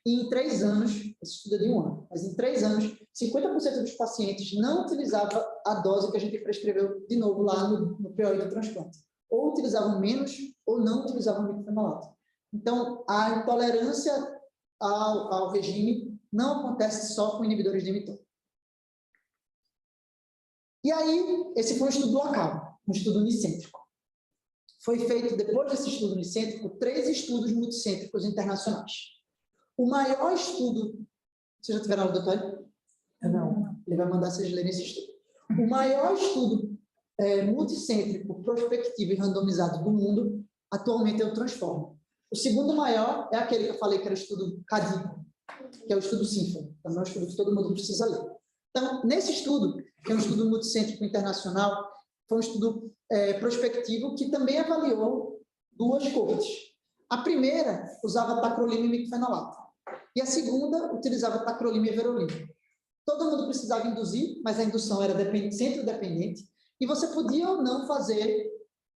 e em 3 anos, esse estudo é de 1 ano, mas em 3 anos, 50% dos pacientes não utilizavam a dose que a gente prescreveu de novo lá no POI do transplante. Ou utilizavam menos, ou não utilizavam micofenolato. Então, a intolerância ao regime não acontece só com inibidores de mTOR. E aí, esse foi um estudo local, um estudo unicêntrico. Foi feito, depois desse estudo unicêntrico, 3 estudos multicêntricos internacionais. O maior estudo... Vocês já tiveram aula do doutor? Não. Ele vai mandar vocês lerem esse estudo. O maior estudo multicêntrico, prospectivo e randomizado do mundo, atualmente é o Transform. O segundo maior é aquele que eu falei que era o estudo CADICO, que é o estudo Symphony. Também é um estudo que todo mundo precisa ler. Então, nesse estudo, que é um estudo multicêntrico internacional, foi um estudo prospectivo que também avaliou 2 cohortes. A primeira usava tacrolimo e micofenolato. E a segunda utilizava tacrolimo e everolimo. Todo mundo precisava induzir, mas a indução era centro-dependente. E você podia ou não fazer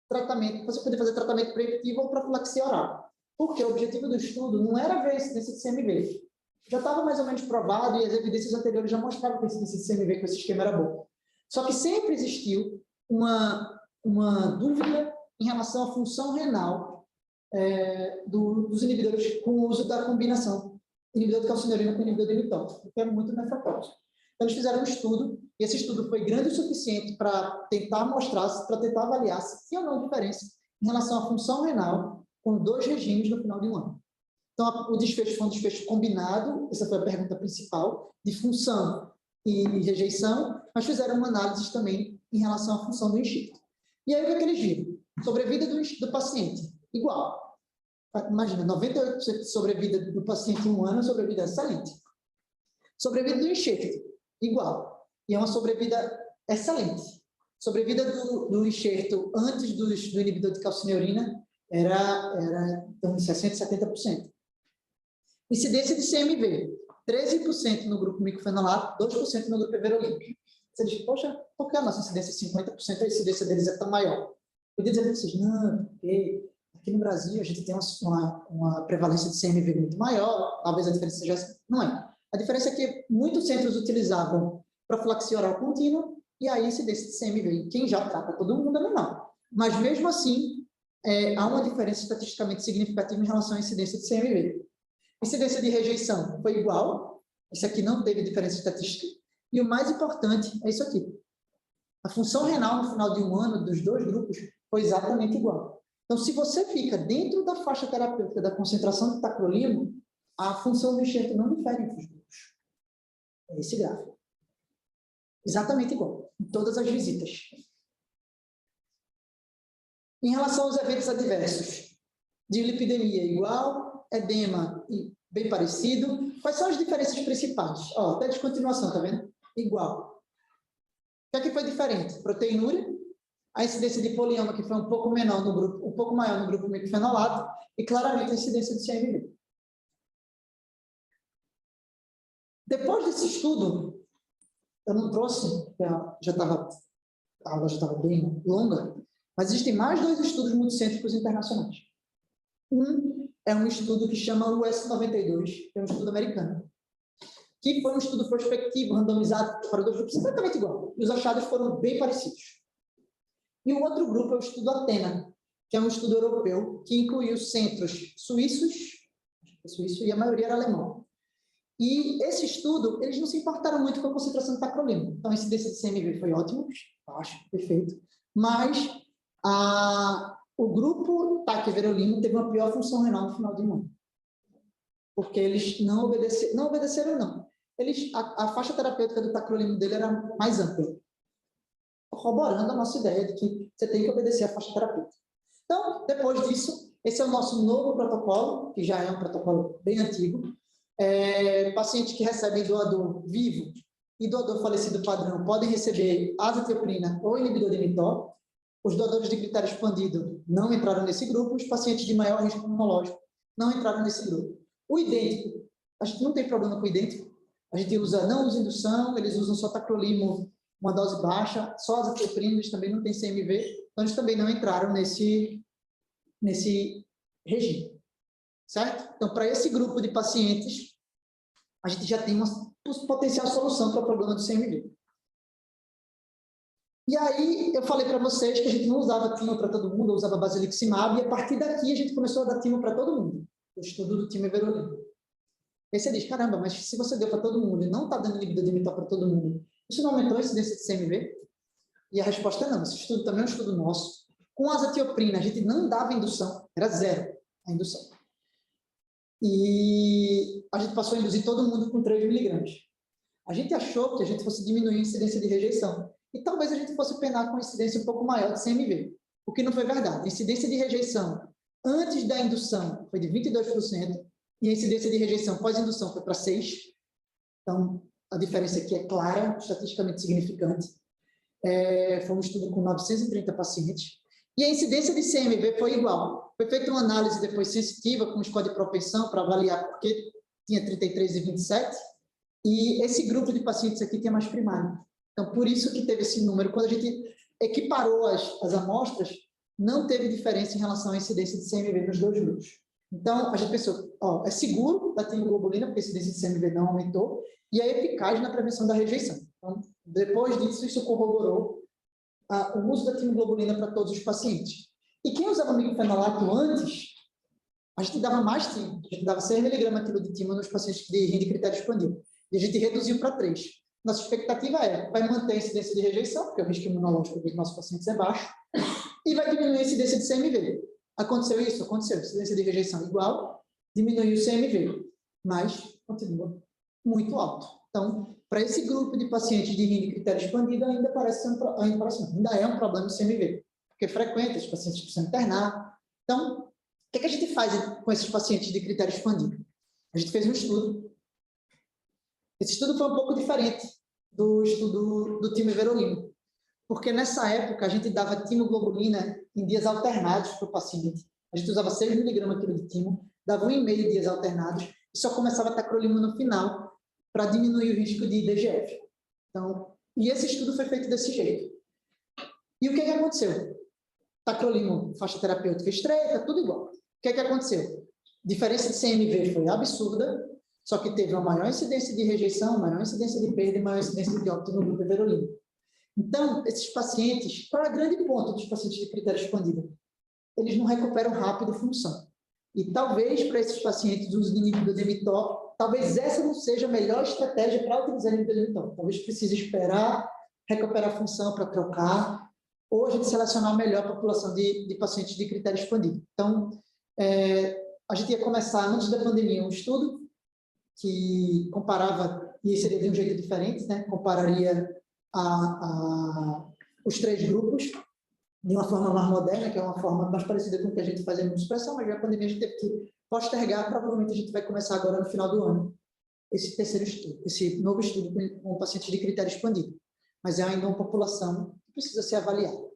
tratamento, você podia fazer tratamento preemptivo ou profilaxia oral. Porque o objetivo do estudo não era ver a incidência de CMV. Já estava mais ou menos provado e as evidências anteriores já mostravam que a incidência de CMV com esse esquema era boa. Só que sempre existiu uma dúvida em relação à função renal dos inibidores com o uso da combinação inibidor de calcineurina com inibidor de mTOR, que é muito nefrotóxico. Então, eles fizeram um estudo, e esse estudo foi grande o suficiente para tentar mostrar, para tentar avaliar se tinha ou não diferença em relação à função renal com 2 regimes no final de um ano. Então, o desfecho foi um desfecho combinado, essa foi a pergunta principal, de função e rejeição, mas fizeram uma análise também em relação à função do enxerto. E aí, o que é que eles viram? Sobrevida do paciente, igual. Imagina, 98% de sobrevida do paciente em um ano é sobrevida excelente. Sobrevida do enxerto, igual. E é uma sobrevida excelente. Sobrevida do enxerto antes do inibidor de calcineurina era então, de 60% a 70%. Incidência de CMV, 13% no grupo micofenolato, 2% no grupo everolimo. Você diz, poxa, por que a nossa incidência é 50%, a incidência deles é tão maior? Eu podia dizer para vocês, não, porque aqui no Brasil a gente tem uma prevalência de CMV muito maior, talvez a diferença seja essa. Não é. A diferença é que muitos centros utilizavam profilaxia oral contínua e a incidência de CMV, quem já trata todo mundo é menor. Mas mesmo assim, há uma diferença estatisticamente significativa em relação à incidência de CMV. Incidência de rejeição foi igual, isso aqui não teve diferença estatística, e o mais importante é isso aqui. A função renal no final de um ano dos 2 grupos foi exatamente igual. Então, se você fica dentro da faixa terapêutica da concentração de tacrolimo, a função do enxerto não difere entre os grupos. É esse gráfico. Exatamente igual, em todas as visitas. Em relação aos eventos adversos, dislipidemia igual, edema bem parecido. Quais são as diferenças principais? Ó, até descontinuação, tá vendo? Igual. O que é que foi diferente? Proteinúria, a incidência de polioma, que foi um pouco menor no grupo, um pouco maior no grupo microfenolato, e claramente a incidência de CMV. Depois desse estudo, eu não trouxe, porque a aula já estava bem longa, mas existem mais 2 estudos multicêntricos internacionais. Um é um estudo que chama US92, que é um estudo americano, que foi um estudo prospectivo, randomizado para 2 grupos exatamente igual, e os achados foram bem parecidos. E o outro grupo é o estudo Athena, que é um estudo europeu, que incluiu centros suíços, e a maioria era alemão. E esse estudo, eles não se importaram muito com a concentração de tacrolimo. Então, a incidência de CMV foi ótima, acho, perfeito. Mas o grupo tac-verolimo teve uma pior função renal no final de ano. Porque eles não obedeceram, não. A faixa terapêutica do tacrolimo dele era mais ampla, corroborando a nossa ideia de que você tem que obedecer a faixa terapêutica. Então, depois disso, esse é o nosso novo protocolo, que já é um protocolo bem antigo. Pacientes que recebem doador vivo e doador falecido padrão podem receber azatioprina ou inibidor de mTOR. Os doadores de critério expandido não entraram nesse grupo, os pacientes de maior risco imunológico não entraram nesse grupo. O idêntico, a gente não tem problema com o idêntico, a gente não usa indução, eles usam só tacrolimo, uma dose baixa, só azatioprina, eles também não têm CMV, então eles também não entraram nesse regime. Certo? Então, para esse grupo de pacientes, a gente já tem uma potencial solução para o problema do CMV. E aí, eu falei para vocês que a gente não usava timo para todo mundo, usava basiliximab, e a partir daqui a gente começou a dar timo para todo mundo. O estudo do timoverolino. Aí você diz, caramba, mas se você deu para todo mundo e não está dando inibidor de mTOR para todo mundo, isso não aumentou a incidência de CMV? E a resposta é não. Esse estudo também é um estudo nosso. Com azatioprina, a gente não dava indução, era 0 a indução. E a gente passou a induzir todo mundo com 3 miligramas. A gente achou que a gente fosse diminuir a incidência de rejeição. E talvez a gente fosse penar com uma incidência um pouco maior de CMV. O que não foi verdade. A incidência de rejeição antes da indução foi de 22%, e a incidência de rejeição pós-indução foi para 6%. Então, a diferença aqui é clara, estatisticamente significante. Foi um estudo com 930 pacientes. E a incidência de CMV foi igual. Foi feita uma análise depois sensitiva com score de propensão para avaliar porque tinha 33 e 27. E esse grupo de pacientes aqui tinha mais primário. Então, por isso que teve esse número. Quando a gente equiparou as amostras, não teve diferença em relação à incidência de CMV nos 2 grupos. Então, a gente pensou, é seguro da timoglobulina, porque a incidência de CMV não aumentou, e é eficaz na prevenção da rejeição. Então, depois disso, isso corroborou o uso da timoglobulina para todos os pacientes. E quem usava microfenolato antes, a gente dava mais timo. A gente dava 6 mg quilo de timo nos pacientes de RIN de critério expandido. E a gente reduziu para 3. Nossa expectativa vai manter a incidência de rejeição, porque o risco imunológico dos nossos pacientes é baixo, e vai diminuir a incidência de CMV. Aconteceu isso? Aconteceu. Incidência de rejeição igual, diminuiu o CMV, mas continua muito alto. Então, para esse grupo de pacientes de RIN de critério expandido, ainda é um problema de CMV, porque frequenta, os pacientes precisam internar. Então, o que a gente faz com esses pacientes de critério expandido? A gente fez um estudo. Esse estudo foi um pouco diferente do estudo do timoverolino, porque nessa época a gente dava timoglobulina em dias alternados para o paciente. A gente usava 6 mg quilo de timo, dava 1,5 dias alternados, e só começava tacrolimo no final, para diminuir o risco de IDGF. Então, e esse estudo foi feito desse jeito. E o que aconteceu? Tacrolimo, faixa terapêutica estreita, tudo igual. O que aconteceu? Diferença de CMV foi absurda, só que teve uma maior incidência de rejeição, maior incidência de perda e maior incidência de óbito no grupo everolino. Então, esses pacientes, qual é o grande ponto dos pacientes de critério expandido? Eles não recuperam rápido função. E talvez para esses pacientes o uso de inibidor de mTOR, talvez essa não seja a melhor estratégia para utilizar inibidor de mTOR. Talvez precise esperar recuperar a função para trocar. ou a gente selecionar melhor a população de pacientes de critério expandido. Então, a gente ia começar, antes da pandemia, um estudo que comparava, e seria de um jeito diferente, né? Compararia os 3 grupos de uma forma mais moderna, que é uma forma mais parecida com o que a gente faz em imunossupressão, mas já a pandemia a gente teve que postergar, provavelmente a gente vai começar agora no final do ano, esse terceiro estudo, esse novo estudo com pacientes de critério expandido. Mas é ainda uma população que precisa ser avaliada.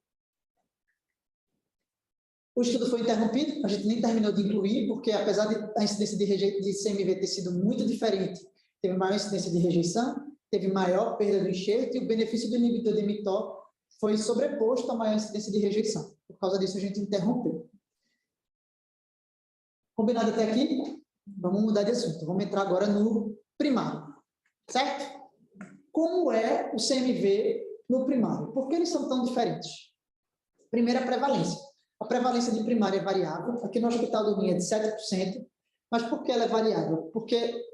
O estudo foi interrompido, a gente nem terminou de incluir, porque apesar de a incidência de CMV ter sido muito diferente, teve maior incidência de rejeição, teve maior perda do enxerto, e o benefício do inibidor de mTOR foi sobreposto à maior incidência de rejeição. Por causa disso, a gente interrompeu. Combinado até aqui? Vamos mudar de assunto. Vamos entrar agora no primário. Certo? Como é o CMV no primário? Por que eles são tão diferentes? Primeiro, a prevalência. A prevalência de primária é variável. Aqui no Hospital do Rim é de 7%. Mas por que ela é variável? Porque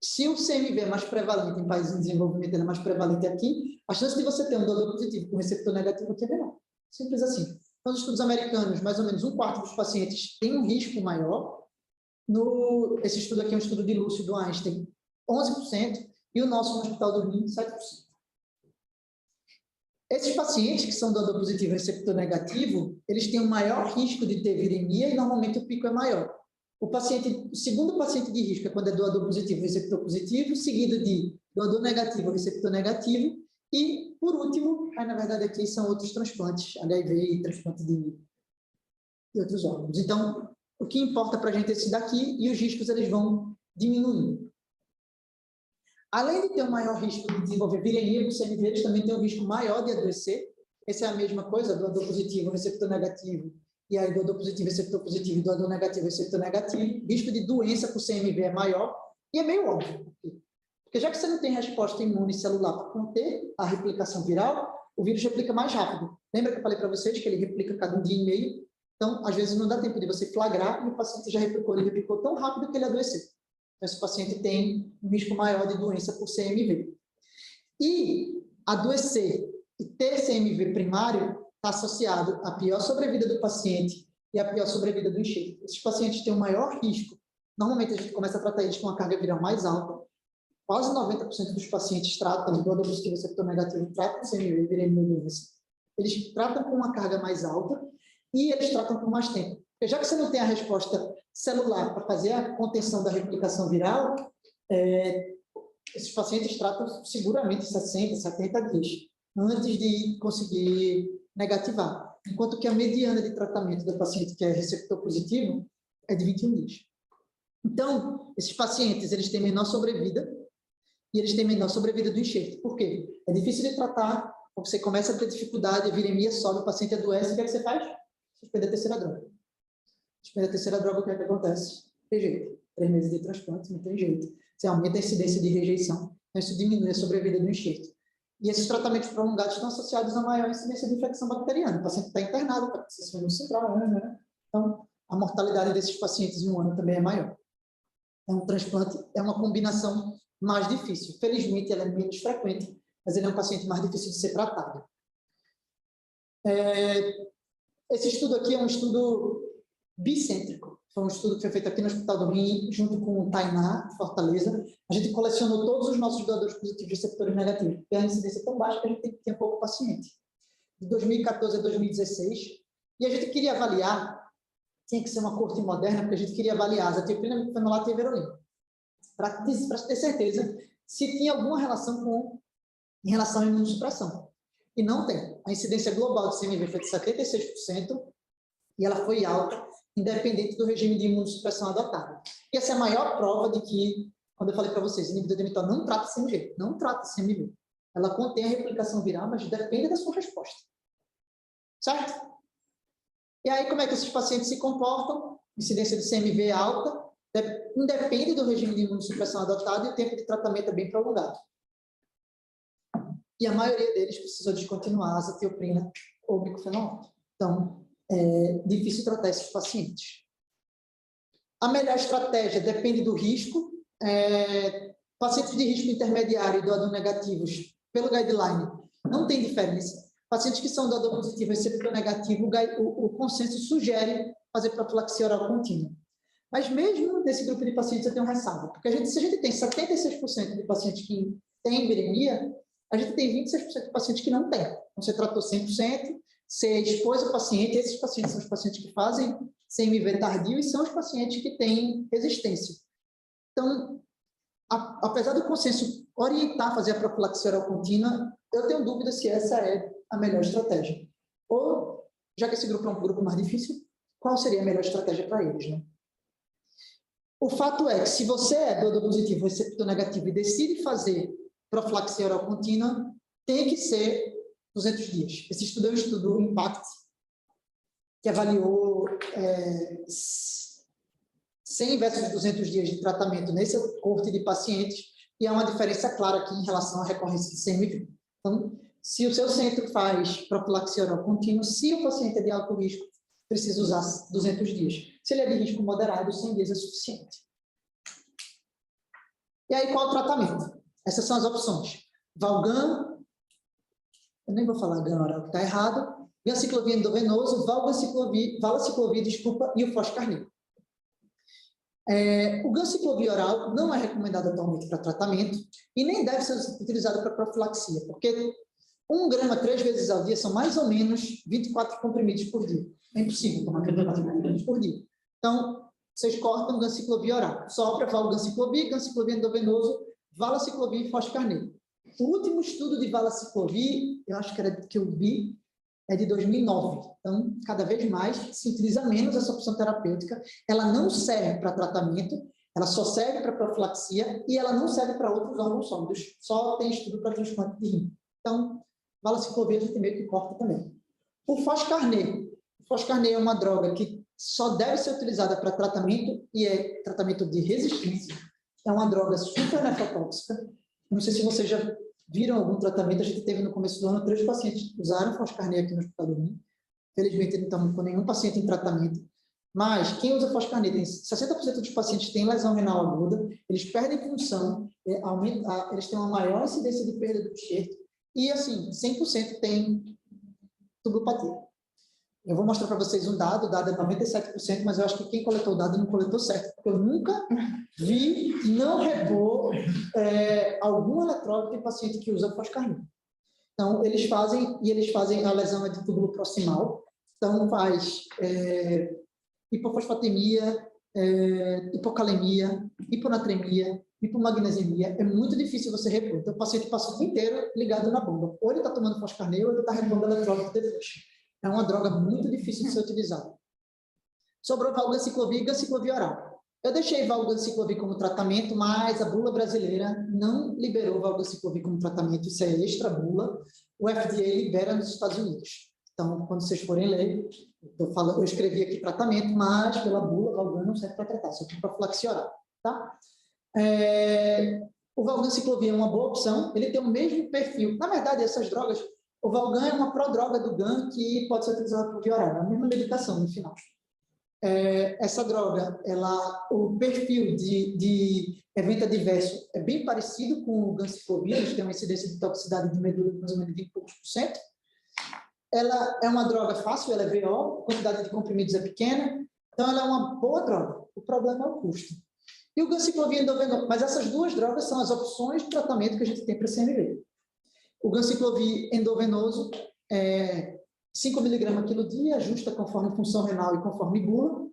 se o CMV é mais prevalente em países em desenvolvimento, ele é mais prevalente aqui, a chance de você ter um doador positivo com receptor negativo aqui é menor. Simples assim. Nos estudos americanos, mais ou menos 1/4 dos pacientes tem um risco maior. Esse estudo aqui é um estudo de Lúcio do Einstein, 11%, e o nosso no Hospital do Rim, 7%. Esses pacientes que são doador positivo e receptor negativo, eles têm um maior risco de ter viremia e normalmente o pico é maior. O segundo paciente de risco é quando é doador positivo e receptor positivo, seguido de doador negativo e receptor negativo, e, por último, aí, na verdade, aqui são outros transplantes, HIV e transplante de outros órgãos. Então, o que importa para a gente é esse daqui, e os riscos eles vão diminuindo. Além de ter um maior risco de desenvolver viremia, os CMV eles também têm um risco maior de adoecer. Essa é a mesma coisa, doador positivo, receptor negativo, e aí doador positivo, receptor positivo, doador negativo, receptor negativo. O risco de doença por CMV é maior, e é meio óbvio. Porque já que você não tem resposta imune celular para conter a replicação viral, o vírus replica mais rápido. Lembra que eu falei para vocês que ele replica cada 1 dia e meio? Então, às vezes não dá tempo de você flagrar e o paciente já replicou, ele replicou tão rápido que ele adoeceu. Então, esse paciente tem um risco maior de doença por CMV. E adoecer e ter CMV primário está associado à pior sobrevida do paciente e à pior sobrevida do enxerto. Esses pacientes têm um maior risco. Normalmente, a gente começa a tratar eles com uma carga viral mais alta. Quase 90% dos pacientes tratam, doador positivo e receptor negativo, tratam CMV, viremia e doença. Eles tratam com uma carga mais alta e eles tratam por mais tempo. Porque já que você não tem a resposta celular para fazer a contenção da replicação viral, esses pacientes tratam seguramente 60, 70 dias antes de conseguir negativar. Enquanto que a mediana de tratamento do paciente que é receptor positivo é de 21 dias. Então, esses pacientes eles têm menor sobrevida e eles têm menor sobrevida do enxerto. Por quê? É difícil de tratar, você começa a ter dificuldade, a viremia sobe, o paciente adoece, o que é que você faz? Suspende a terceira droga. Suspende a terceira droga, o que é que acontece? Tem jeito. 3 meses de transplante, não tem jeito. Você aumenta a incidência de rejeição, então isso diminui a sobrevida do enxerto. E esses tratamentos prolongados estão associados a maior incidência de infecção bacteriana. O paciente está internado, está precisando central, né? Então, a mortalidade desses pacientes em um ano também é maior. Então, o transplante é uma combinação mais difícil. Felizmente, ela é menos frequente, mas ele é um paciente mais difícil de ser tratado. Esse estudo aqui é um estudo bicêntrico. Foi um estudo que foi feito aqui no Hospital do Rim, junto com o Tainá, de Fortaleza. A gente colecionou todos os nossos doadores positivos e receptores negativos, porque a incidência é tão baixa que a gente tem pouco paciente. De 2014 a 2016. E a gente queria avaliar, tinha que ser uma corte moderna, porque a gente queria avaliar azatiropina, mifenolato e everolina, para ter certeza se tinha alguma relação em relação à imunossupressão. E não tem. A incidência global de CMV foi de 76%, e ela foi alta, independente do regime de imunossupressão adotado. E essa é a maior prova de que, quando eu falei para vocês, inibidor de mTOR não trata CMV, não trata CMV. Ela contém a replicação viral, mas depende da sua resposta. Certo? E aí, como é que esses pacientes se comportam? Incidência de CMV alta, independe do regime de imunossupressão adotado e o tempo de tratamento é bem prolongado. E a maioria deles precisou descontinuar a azathioprina ou micofenolato. Então, é difícil tratar esses pacientes. A melhor estratégia depende do risco. Pacientes de risco intermediário e doador negativos, pelo guideline, não tem diferença. Pacientes que são dado positivo e receptor negativo, o consenso sugere fazer profilaxia oral contínua. Mas mesmo nesse grupo de pacientes eu tenho ressalva, porque se a gente tem 76% de pacientes que têm viremia, a gente tem 26% de pacientes que não têm. Então, você tratou 100%, você expôs o paciente, esses pacientes são os pacientes que fazem CMV tardio e são os pacientes que têm resistência. Então, apesar do consenso orientar a fazer a profilaxia oral contínua, eu tenho dúvida se essa é a melhor estratégia. Ou, já que esse grupo é um grupo mais difícil, qual seria a melhor estratégia para eles, né? O fato é que, se você é doador positivo, receptor negativo e decide fazer profilaxia oral contínua, tem que ser 200 dias. Esse estudo é um estudo IMPACT, que avaliou 100 versus 200 dias de tratamento nesse coorte de pacientes, e há uma diferença clara aqui em relação à recorrência de CMV. Então, se o seu centro faz profilaxia oral contínua, se o paciente é de alto risco, precisa usar 200 dias. Se ele é de risco moderado, 100 dias é suficiente. E aí, qual o tratamento? Essas são as opções. Valgan, eu nem vou falar GAN oral, que está errado, ganciclovir endovenoso, valaciclovir, desculpa, e o foscarnil. O ganciclovir oral não é recomendado atualmente para tratamento e nem deve ser utilizado para profilaxia, porque 1 grama 3 vezes ao dia são mais ou menos 24 comprimidos por dia. É impossível tomar 24 comprimidos por dia. Então, vocês cortam o ganciclovir oral. Sopra, valganciclovir, ganciclovir endovenoso, valaciclovir e foscarnil. O último estudo de valaciclovir, eu acho que era que eu vi, é de 2009. Então, cada vez mais se utiliza menos essa opção terapêutica. Ela não serve para tratamento, ela só serve para profilaxia e ela não serve para outros órgãos sólidos. Só tem estudo para transplante de rim. Então, valaciclovir a gente meio que corta também. O foscarnil é uma droga que só deve ser utilizada para tratamento e é tratamento de resistência. É uma droga super nefrotóxica. Não sei se vocês já viram algum tratamento. A gente teve no começo do ano 3 pacientes que usaram foscarnil aqui no Hospital do Rim. Felizmente, não estamos com nenhum paciente em tratamento. Mas quem usa foscarnil, 60% dos pacientes têm lesão renal aguda, eles perdem função, eles têm uma maior incidência de perda do enxerto e, assim, 100% tem tubulopatia. Eu vou mostrar para vocês um dado, o dado é 97%, mas eu acho que quem coletou o dado não coletou certo, porque eu nunca vi não repor algum eletrólito em paciente que usa foscarnil. Então, eles fazem a lesão de túbulo proximal, então faz hipofosfatemia, hipocalemia, hiponatremia, hipomagnesemia. É muito difícil você repor. Então, o paciente passa o dia inteiro ligado na bomba. Ou ele está tomando foscarnil, ou ele está repondo eletrólito depois. É uma droga muito difícil de ser utilizada. Sobrou valganciclovir e ganciclovir oral. Eu deixei valganciclovir como tratamento, mas a bula brasileira não liberou valganciclovir como tratamento. Isso é extra bula. O FDA libera nos Estados Unidos. Então, quando vocês forem ler, eu escrevi aqui tratamento, mas pela bula, valgan não serve para tratar, só para profilaxia oral. Tá? O valganciclovir é uma boa opção. Ele tem o mesmo perfil. Na verdade, essas drogas, o valgan é uma prodroga do GAN que pode ser utilizada por via oral. É a mesma medicação no final. Essa droga, o perfil de evento adverso é bem parecido com o ganciclovir, eles têm uma incidência de toxicidade de medula de mais ou menos 20%. Ela é uma droga fácil, ela é VO, a quantidade de comprimidos é pequena, então ela é uma boa droga. O problema é o custo. E o ganciclovir endovenoso, mas essas duas drogas são as opções de tratamento que a gente tem para CMV. O ganciclovir endovenoso é 5 mg quilo dia, ajusta conforme função renal e conforme bula.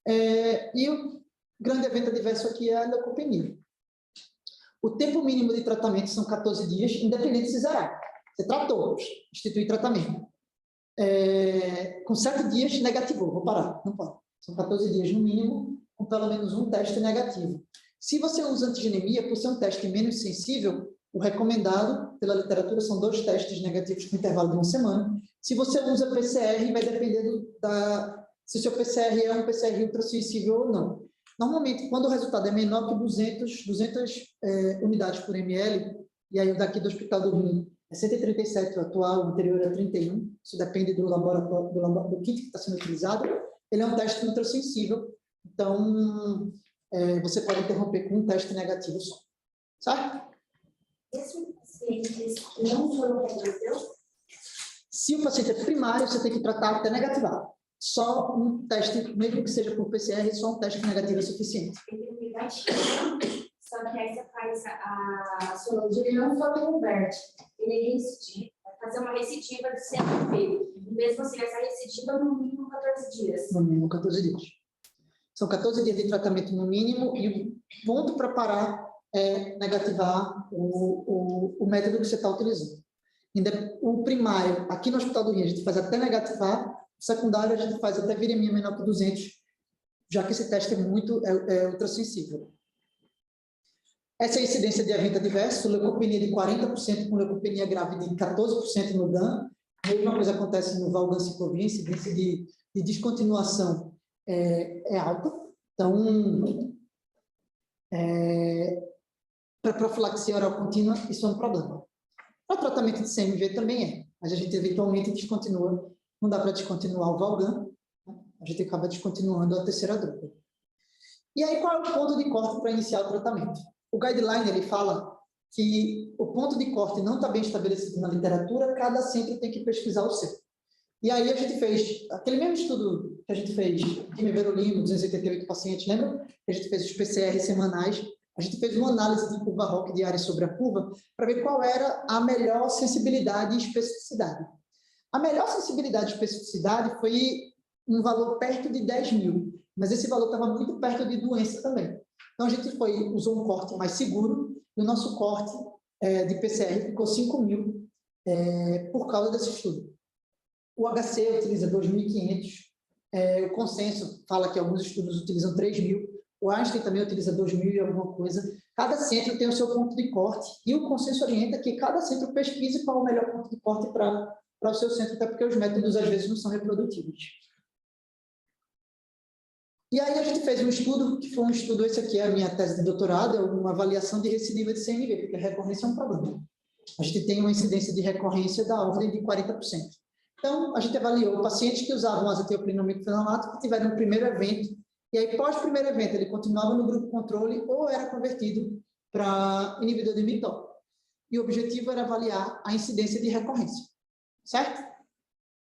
E o grande evento adverso aqui é a leucopenia. O tempo mínimo de tratamento são 14 dias, independente de se zerar. Você tratou, institui tratamento. Com 7 dias, negativou. Vou parar, não pode. São 14 dias no mínimo, com pelo menos um teste negativo. Se você usa antigenemia, por ser um teste menos sensível, o recomendado pela literatura são 2 testes negativos com intervalo de 1 semana. Se você usa PCR, vai depender se o seu PCR é um PCR ultrassensível ou não. Normalmente, quando o resultado é menor que 200 unidades por ml, e aí o daqui do Hospital do Rim é 137 o atual, o anterior é 31, isso depende do laboratório, do kit que está sendo utilizado, ele é um teste ultrassensível, então você pode interromper com um teste negativo só. Certo? Esses pacientes não foram reconhecidos? Se o paciente é primário, você tem que tratar até negativar. Só um teste, mesmo que seja por PCR, só um teste negativo é suficiente. Só que aí você faz a sorologia, ele não só converte, ele recidiva, vai fazer uma recidiva de CMV. Mesmo assim, essa recidiva no mínimo 14 dias. No mínimo 14 dias. São 14 dias de tratamento no mínimo e o ponto para parar é negativar o método que você está utilizando. O primário, aqui no Hospital do Rio, a gente faz até negativar, o secundário a gente faz até viremia menor que 200, já que esse teste é ultrassensível. Essa é a incidência de evento adverso, leucopenia de 40% com leucopenia grave de 14% no GAN. A mesma coisa acontece no valganciclovir, a incidência de descontinuação é alta. Então, para profilaxia oral contínua, isso é um problema. Para tratamento de CMV também é, mas a gente eventualmente descontinua, não dá para descontinuar o Valgan, né? A gente acaba descontinuando a terceira droga. E aí, qual é o ponto de corte para iniciar o tratamento? O guideline, ele fala que o ponto de corte não está bem estabelecido na literatura, cada centro tem que pesquisar o seu. E aí a gente fez, aquele mesmo estudo que a gente fez de Meverolimo, 288 pacientes, lembra? A gente fez os PCR semanais, a gente fez uma análise de curva ROC diária sobre a curva para ver qual era a melhor sensibilidade e especificidade. A melhor sensibilidade e especificidade foi um valor perto de 10 mil, mas esse valor estava muito perto de doença também. Então, a gente usou um corte mais seguro, e o nosso corte de PCR ficou 5 mil por causa desse estudo. O HC utiliza 2.500, o consenso fala que alguns estudos utilizam 3 mil, o Einstein também utiliza 2.000 e alguma coisa. Cada centro tem o seu ponto de corte, e o consenso orienta que cada centro pesquise qual é o melhor ponto de corte para o seu centro, até porque os métodos, às vezes, não são reprodutíveis. E aí a gente fez um estudo, que foi um estudo, esse aqui é a minha tese de doutorado, é uma avaliação de recidiva de CMV, porque a recorrência é um problema. A gente tem uma incidência de recorrência da ordem de 40%. Então, a gente avaliou pacientes que usavam azetilprina microfenolato, que tiveram um primeiro evento, e aí, pós primeiro evento, ele continuava no grupo controle ou era convertido para inibidor de mTOR. E o objetivo era avaliar a incidência de recorrência, certo?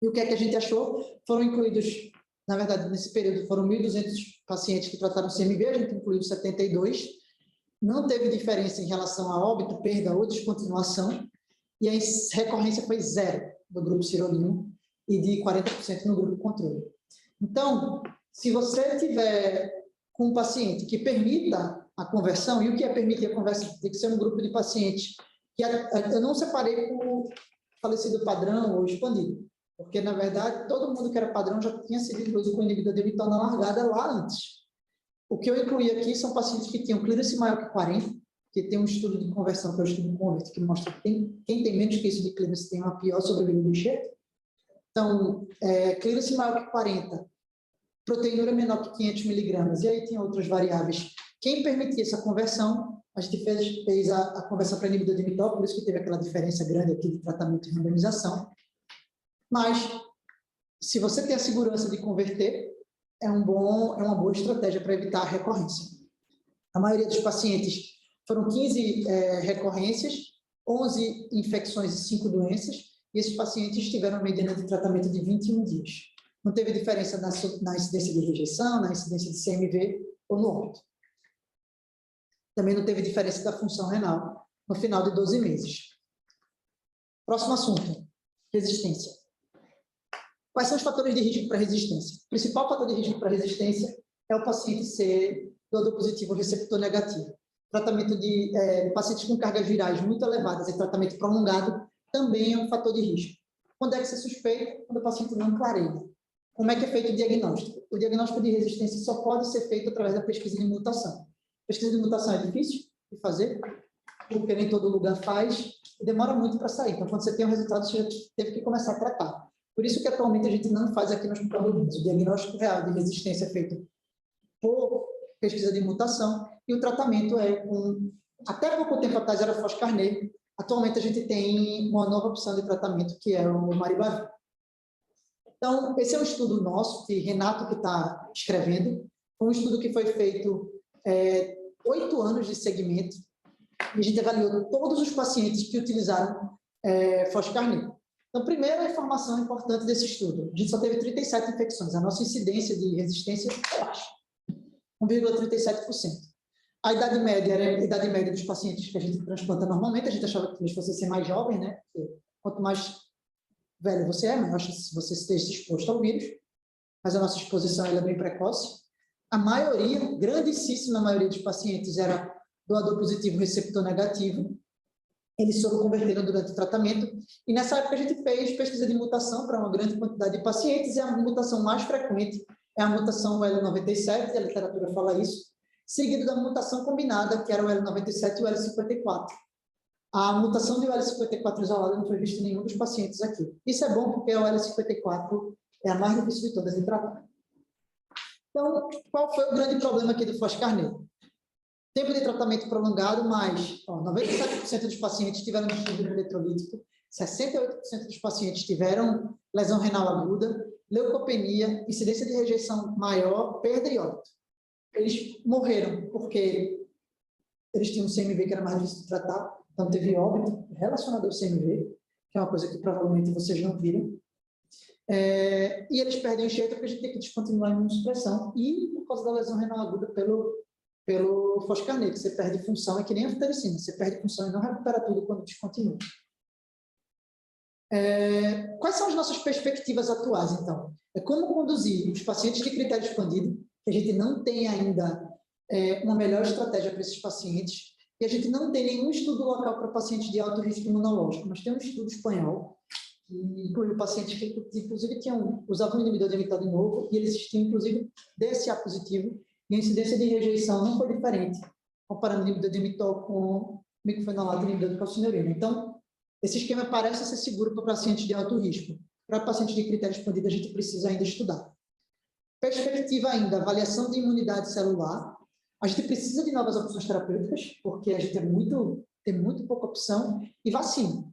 E o que é que a gente achou? Foram incluídos, na verdade, nesse período, foram 1.200 pacientes que trataram CMV, a gente incluiu 72, não teve diferença em relação a óbito, perda ou descontinuação, e a recorrência foi 0 no grupo sirolino e de 40% no grupo controle. Então, se você tiver com um paciente que permita a conversão, e o que é permitir a conversão? Tem que ser um grupo de pacientes que eu não separei por falecido padrão ou expandido, porque, na verdade, todo mundo que era padrão já tinha sido incluído com inibidor de mTOR na largada lá antes. O que eu incluí aqui são pacientes que tinham clearance maior que 40, que tem um estudo de conversão, que é o estudo Convert, que mostra que quem tem menos que isso de clearance tem uma pior sobrevida do enxerto. Então, clearance maior que 40, proteinúria menor que 500 miligramas, e aí tem outras variáveis. Quem permitia essa conversão, a gente fez a conversão para inibidor de mTOR, por isso que teve aquela diferença grande aqui de tratamento e randomização. Mas, se você tem a segurança de converter, é uma boa estratégia para evitar a recorrência. A maioria dos pacientes foram 15 recorrências, 11 infecções e 5 doenças, e esses pacientes tiveram uma mediana de tratamento de 21 dias. Não teve diferença na incidência de rejeição, na incidência de CMV ou no óbito. Também não teve diferença da função renal no final de 12 meses. Próximo assunto, resistência. Quais são os fatores de risco para resistência? O principal fator de risco para resistência é o paciente ser doador positivo ou receptor negativo. Tratamento de pacientes com cargas virais muito elevadas e tratamento prolongado também é um fator de risco. Quando é que você suspeita? Quando o paciente não clareia. Como é que é feito o diagnóstico? O diagnóstico de resistência só pode ser feito através da pesquisa de mutação. Pesquisa de mutação é difícil de fazer, porque nem todo lugar faz, e demora muito para sair. Então, quando você tem o resultado, você já teve que começar a tratar. Por isso que atualmente a gente não faz aqui no Hospital do Rio. O diagnóstico real de resistência é feito por pesquisa de mutação, e o tratamento até pouco tempo atrás era foscarnet. Atualmente a gente tem uma nova opção de tratamento, que é o maribavir. Então, esse é um estudo nosso, que Renato que está escrevendo, um estudo que foi feito 8 anos de segmento, e a gente avaliou todos os pacientes que utilizaram foscarnet. Então, primeira informação importante desse estudo, a gente só teve 37 infecções, a nossa incidência de resistência é baixa, 1,37%. A idade média era a idade média dos pacientes que a gente transplanta normalmente, a gente achava que eles fossem ser mais jovens, né? Porque quanto mais velho você é, melhor se você esteja exposto ao vírus, mas a nossa exposição ela é bem precoce. A maioria, grandíssima maioria dos pacientes era doador positivo, receptor negativo. Eles foram convertendo durante o tratamento. E nessa época a gente fez pesquisa de mutação para uma grande quantidade de pacientes e a mutação mais frequente é a mutação L97, a literatura fala isso, seguido da mutação combinada, que era o L97 e o L54. A mutação de L54 isolada não foi vista em nenhum dos pacientes aqui. Isso é bom porque o L54 é a mais difícil de todas de tratar. Então, qual foi o grande problema aqui do Foscarnet? Tempo de tratamento prolongado, mas 97% dos pacientes tiveram distúrbio eletrolítico, 68% dos pacientes tiveram lesão renal aguda, leucopenia, incidência de rejeição maior, perda e óbito. Eles morreram porque eles tinham um CMV que era mais difícil de tratar, então teve óbito relacionado ao CMV, que é uma coisa que provavelmente vocês não viram. E eles perdem o enxerto porque a gente tem que descontinuar a imunossupressão e por causa da lesão renal aguda pelo Foscarnet, que você perde função, é que nem a anfotericina, você perde função e não recupera tudo quando descontinua. Quais são as nossas perspectivas atuais, então? É como conduzir os pacientes de critério expandido, que a gente não tem ainda uma melhor estratégia para esses pacientes, e a gente não tem nenhum estudo local para pacientes de alto risco imunológico, mas tem um estudo espanhol, que incluiu pacientes que, inclusive, usavam inibidor de mTOR de novo, e eles tinham, inclusive, DSA positivo, e a incidência de rejeição não foi diferente, comparando inibidor de mTOR com micofenolato e inibidor de calcinurina. Então, esse esquema parece ser seguro para pacientes de alto risco. Para pacientes de critério expandido, a gente precisa ainda estudar. Perspectiva ainda, avaliação de imunidade celular. A gente precisa de novas opções terapêuticas, porque a gente tem muito pouca opção. E vacina.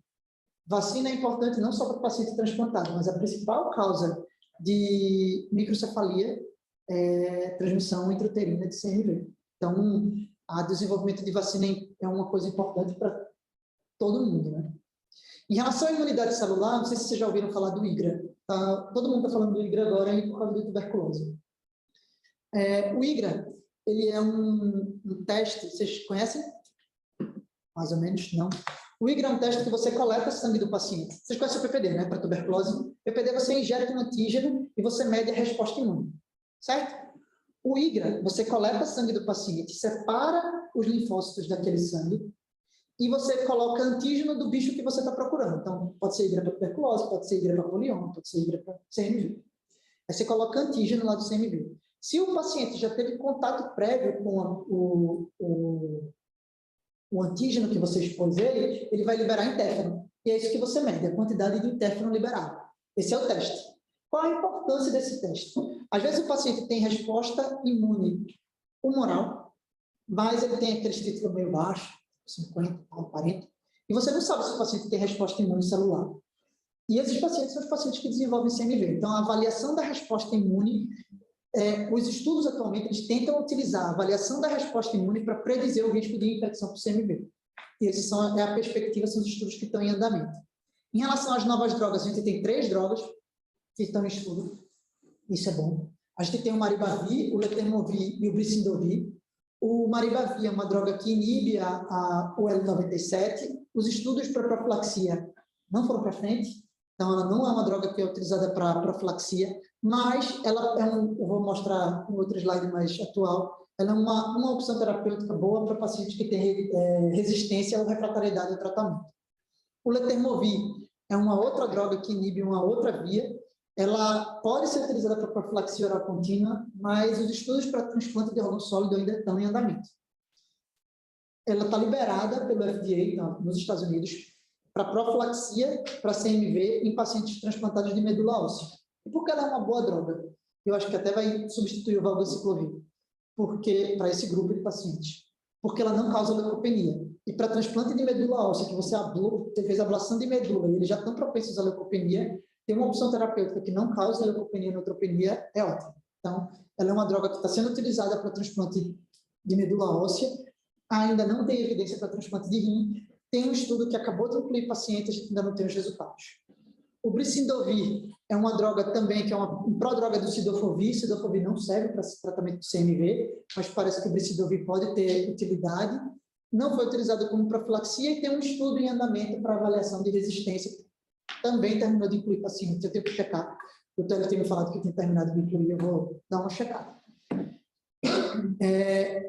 Vacina é importante não só para o paciente transplantado, mas a principal causa de microcefalia é transmissão intrauterina de CMV. Então, o desenvolvimento de vacina é uma coisa importante para todo mundo, né? Em relação à imunidade celular, não sei se vocês já ouviram falar do IGRA. Tá? Todo mundo está falando do IGRA agora por causa da tuberculose. O IGRA, ele é um teste, vocês conhecem? Mais ou menos, não. O IGRA é um teste que você coleta sangue do paciente. Vocês conhecem o PPD, né? Para tuberculose. PPD você injeta um antígeno e você mede a resposta imune. Certo? O IGRA, você coleta sangue do paciente, separa os linfócitos daquele sangue e você coloca antígeno do bicho que você está procurando. Então, pode ser IGRA para tuberculose, pode ser IGRA para polioma, pode ser IGRA para CMV. Aí você coloca antígeno lá do CMV. Se o paciente já teve contato prévio com o antígeno que você expôs ele vai liberar interferon. E é isso que você mede, a quantidade de interferon liberado. Esse é o teste. Qual a importância desse teste? Às vezes o paciente tem resposta imune humoral, mas ele tem aqueles títulos meio baixos, 50, 40, e você não sabe se o paciente tem resposta imune celular. E esses pacientes são os pacientes que desenvolvem CMV. Então, a avaliação da resposta imune, os estudos atualmente, eles tentam utilizar a avaliação da resposta imune para predizer o risco de infecção por CMV. E esses são a perspectiva, são os estudos que estão em andamento. Em relação às novas drogas, a gente tem 3 drogas que estão em estudo. Isso é bom. A gente tem o Maribavir, o Letermovir e o Bricindovir. O Maribavir é uma droga que inibe o L97. Os estudos para profilaxia não foram para frente, então ela não é uma droga que é utilizada para profilaxia, mas ela eu vou mostrar um outro slide mais atual, ela é uma opção terapêutica boa para pacientes que têm resistência ou refratariedade ao tratamento. O Letermovir é uma outra droga que inibe uma outra via. Ela pode ser utilizada para profilaxia oral contínua, mas os estudos para transplante de órgão sólido ainda estão em andamento. Ela está liberada pelo FDA nos Estados Unidos para profilaxia para CMV em pacientes transplantados de medula óssea. E por que ela é uma boa droga? Eu acho que até vai substituir o valganciclovir, para esse grupo de pacientes. Porque ela não causa leucopenia. E para transplante de medula óssea, que você fez ablação de medula e eles já estão propensos à leucopenia, ter uma opção terapêutica que não causa leucopenia e neutropenia é ótimo. Então, ela é uma droga que está sendo utilizada para transplante de medula óssea, ainda não tem evidência para transplante de rim. Tem um estudo que acabou de incluir pacientes, a gente ainda não tem os resultados. O Bricindovir é uma droga também, que é uma prodroga do Cidofovir. Cidofovir não serve para tratamento do CMV, mas parece que o Bricindovir pode ter utilidade. Não foi utilizado como profilaxia e tem um estudo em andamento para avaliação de resistência. Também terminou de incluir pacientes, eu tenho que checar. O Télio tem me falado que tem terminado de incluir, eu vou dar uma checada.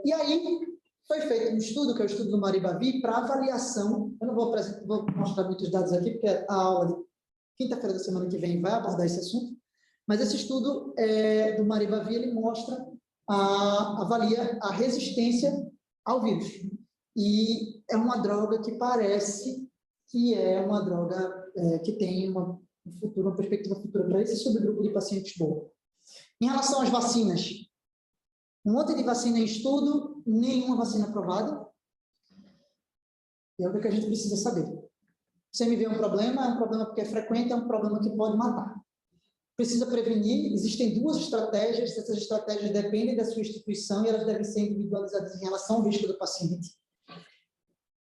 E aí, foi feito um estudo, que é o estudo do Maribavir, para avaliação. Eu não vou mostrar muitos dados aqui, porque a aula de quinta-feira da semana que vem vai abordar esse assunto, mas esse estudo do Maribavir, ele mostra, avalia a resistência ao vírus. E é uma droga que parece que é uma droga que tem uma perspectiva futura para esse subgrupo de pacientes boa. Em relação às vacinas, um monte de vacina em estudo, nenhuma vacina aprovada. E é o que a gente precisa saber. CMV é um problema porque é frequente, é um problema que pode matar. Precisa prevenir, existem duas estratégias, essas estratégias dependem da sua instituição e elas devem ser individualizadas em relação ao risco do paciente.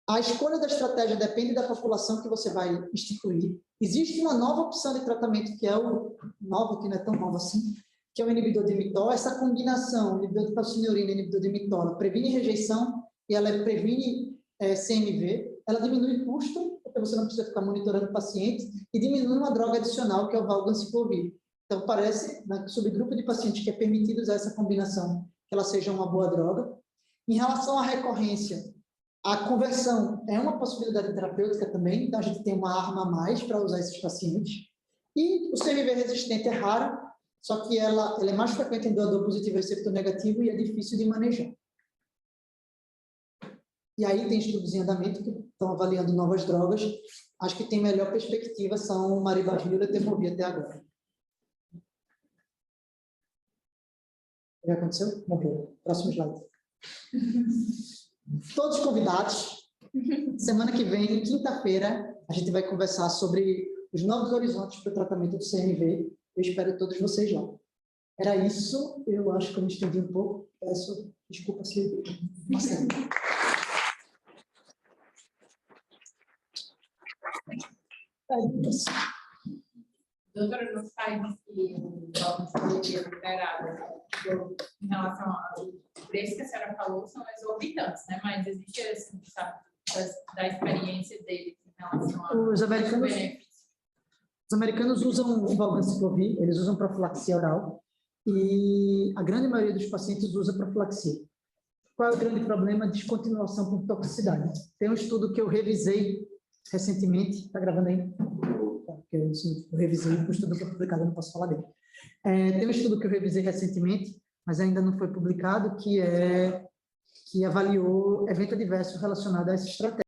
A escolha da estratégia depende da população que você vai instituir. Existe uma nova opção de tratamento, que é o novo, que não é tão novo assim, que é o inibidor de mTOR. Essa combinação, inibidor de calcineurina e inibidor de mTOR, ela previne rejeição e ela previne CMV, ela diminui o custo, porque você não precisa ficar monitorando o paciente, e diminui uma droga adicional, que é o valganciclovir. Então, parece, no subgrupo de pacientes que é permitido usar essa combinação, que ela seja uma boa droga. Em relação à recorrência, a conversão é uma possibilidade terapêutica também, então a gente tem uma arma a mais para usar esses pacientes. E o CMV resistente é raro, só que ela é mais frequente em doador positivo e receptor negativo e é difícil de manejar. E aí tem estudos em andamento que estão avaliando novas drogas. Acho que tem melhor perspectiva são o Maribavir e o Letermovir até agora. O que aconteceu? Morreu. Próximo slide. Todos convidados. Semana que vem, quinta-feira, a gente vai conversar sobre os novos horizontes para o tratamento do CMV. Eu espero todos vocês lá. Era isso. Eu acho que eu me estendi um pouco. Peço desculpa se... Doutora, nos países que o órgão de saúde é liberado, em relação ao preço que a senhora falou, são exorbitantes, né? Mas existe, assim, sabe, da experiência deles em relação a os americanos usam o valganciclovir, eles usam profilaxia oral, e a grande maioria dos pacientes usa profilaxia. Qual é o grande problema? Descontinuação por toxicidade. Tem um estudo que eu revisei recentemente, está gravando aí? Porque eu revisei, o estudo foi publicado, eu não posso falar dele. Tem um estudo que eu revisei recentemente, mas ainda não foi publicado, que avaliou evento adverso relacionado a essa estratégia.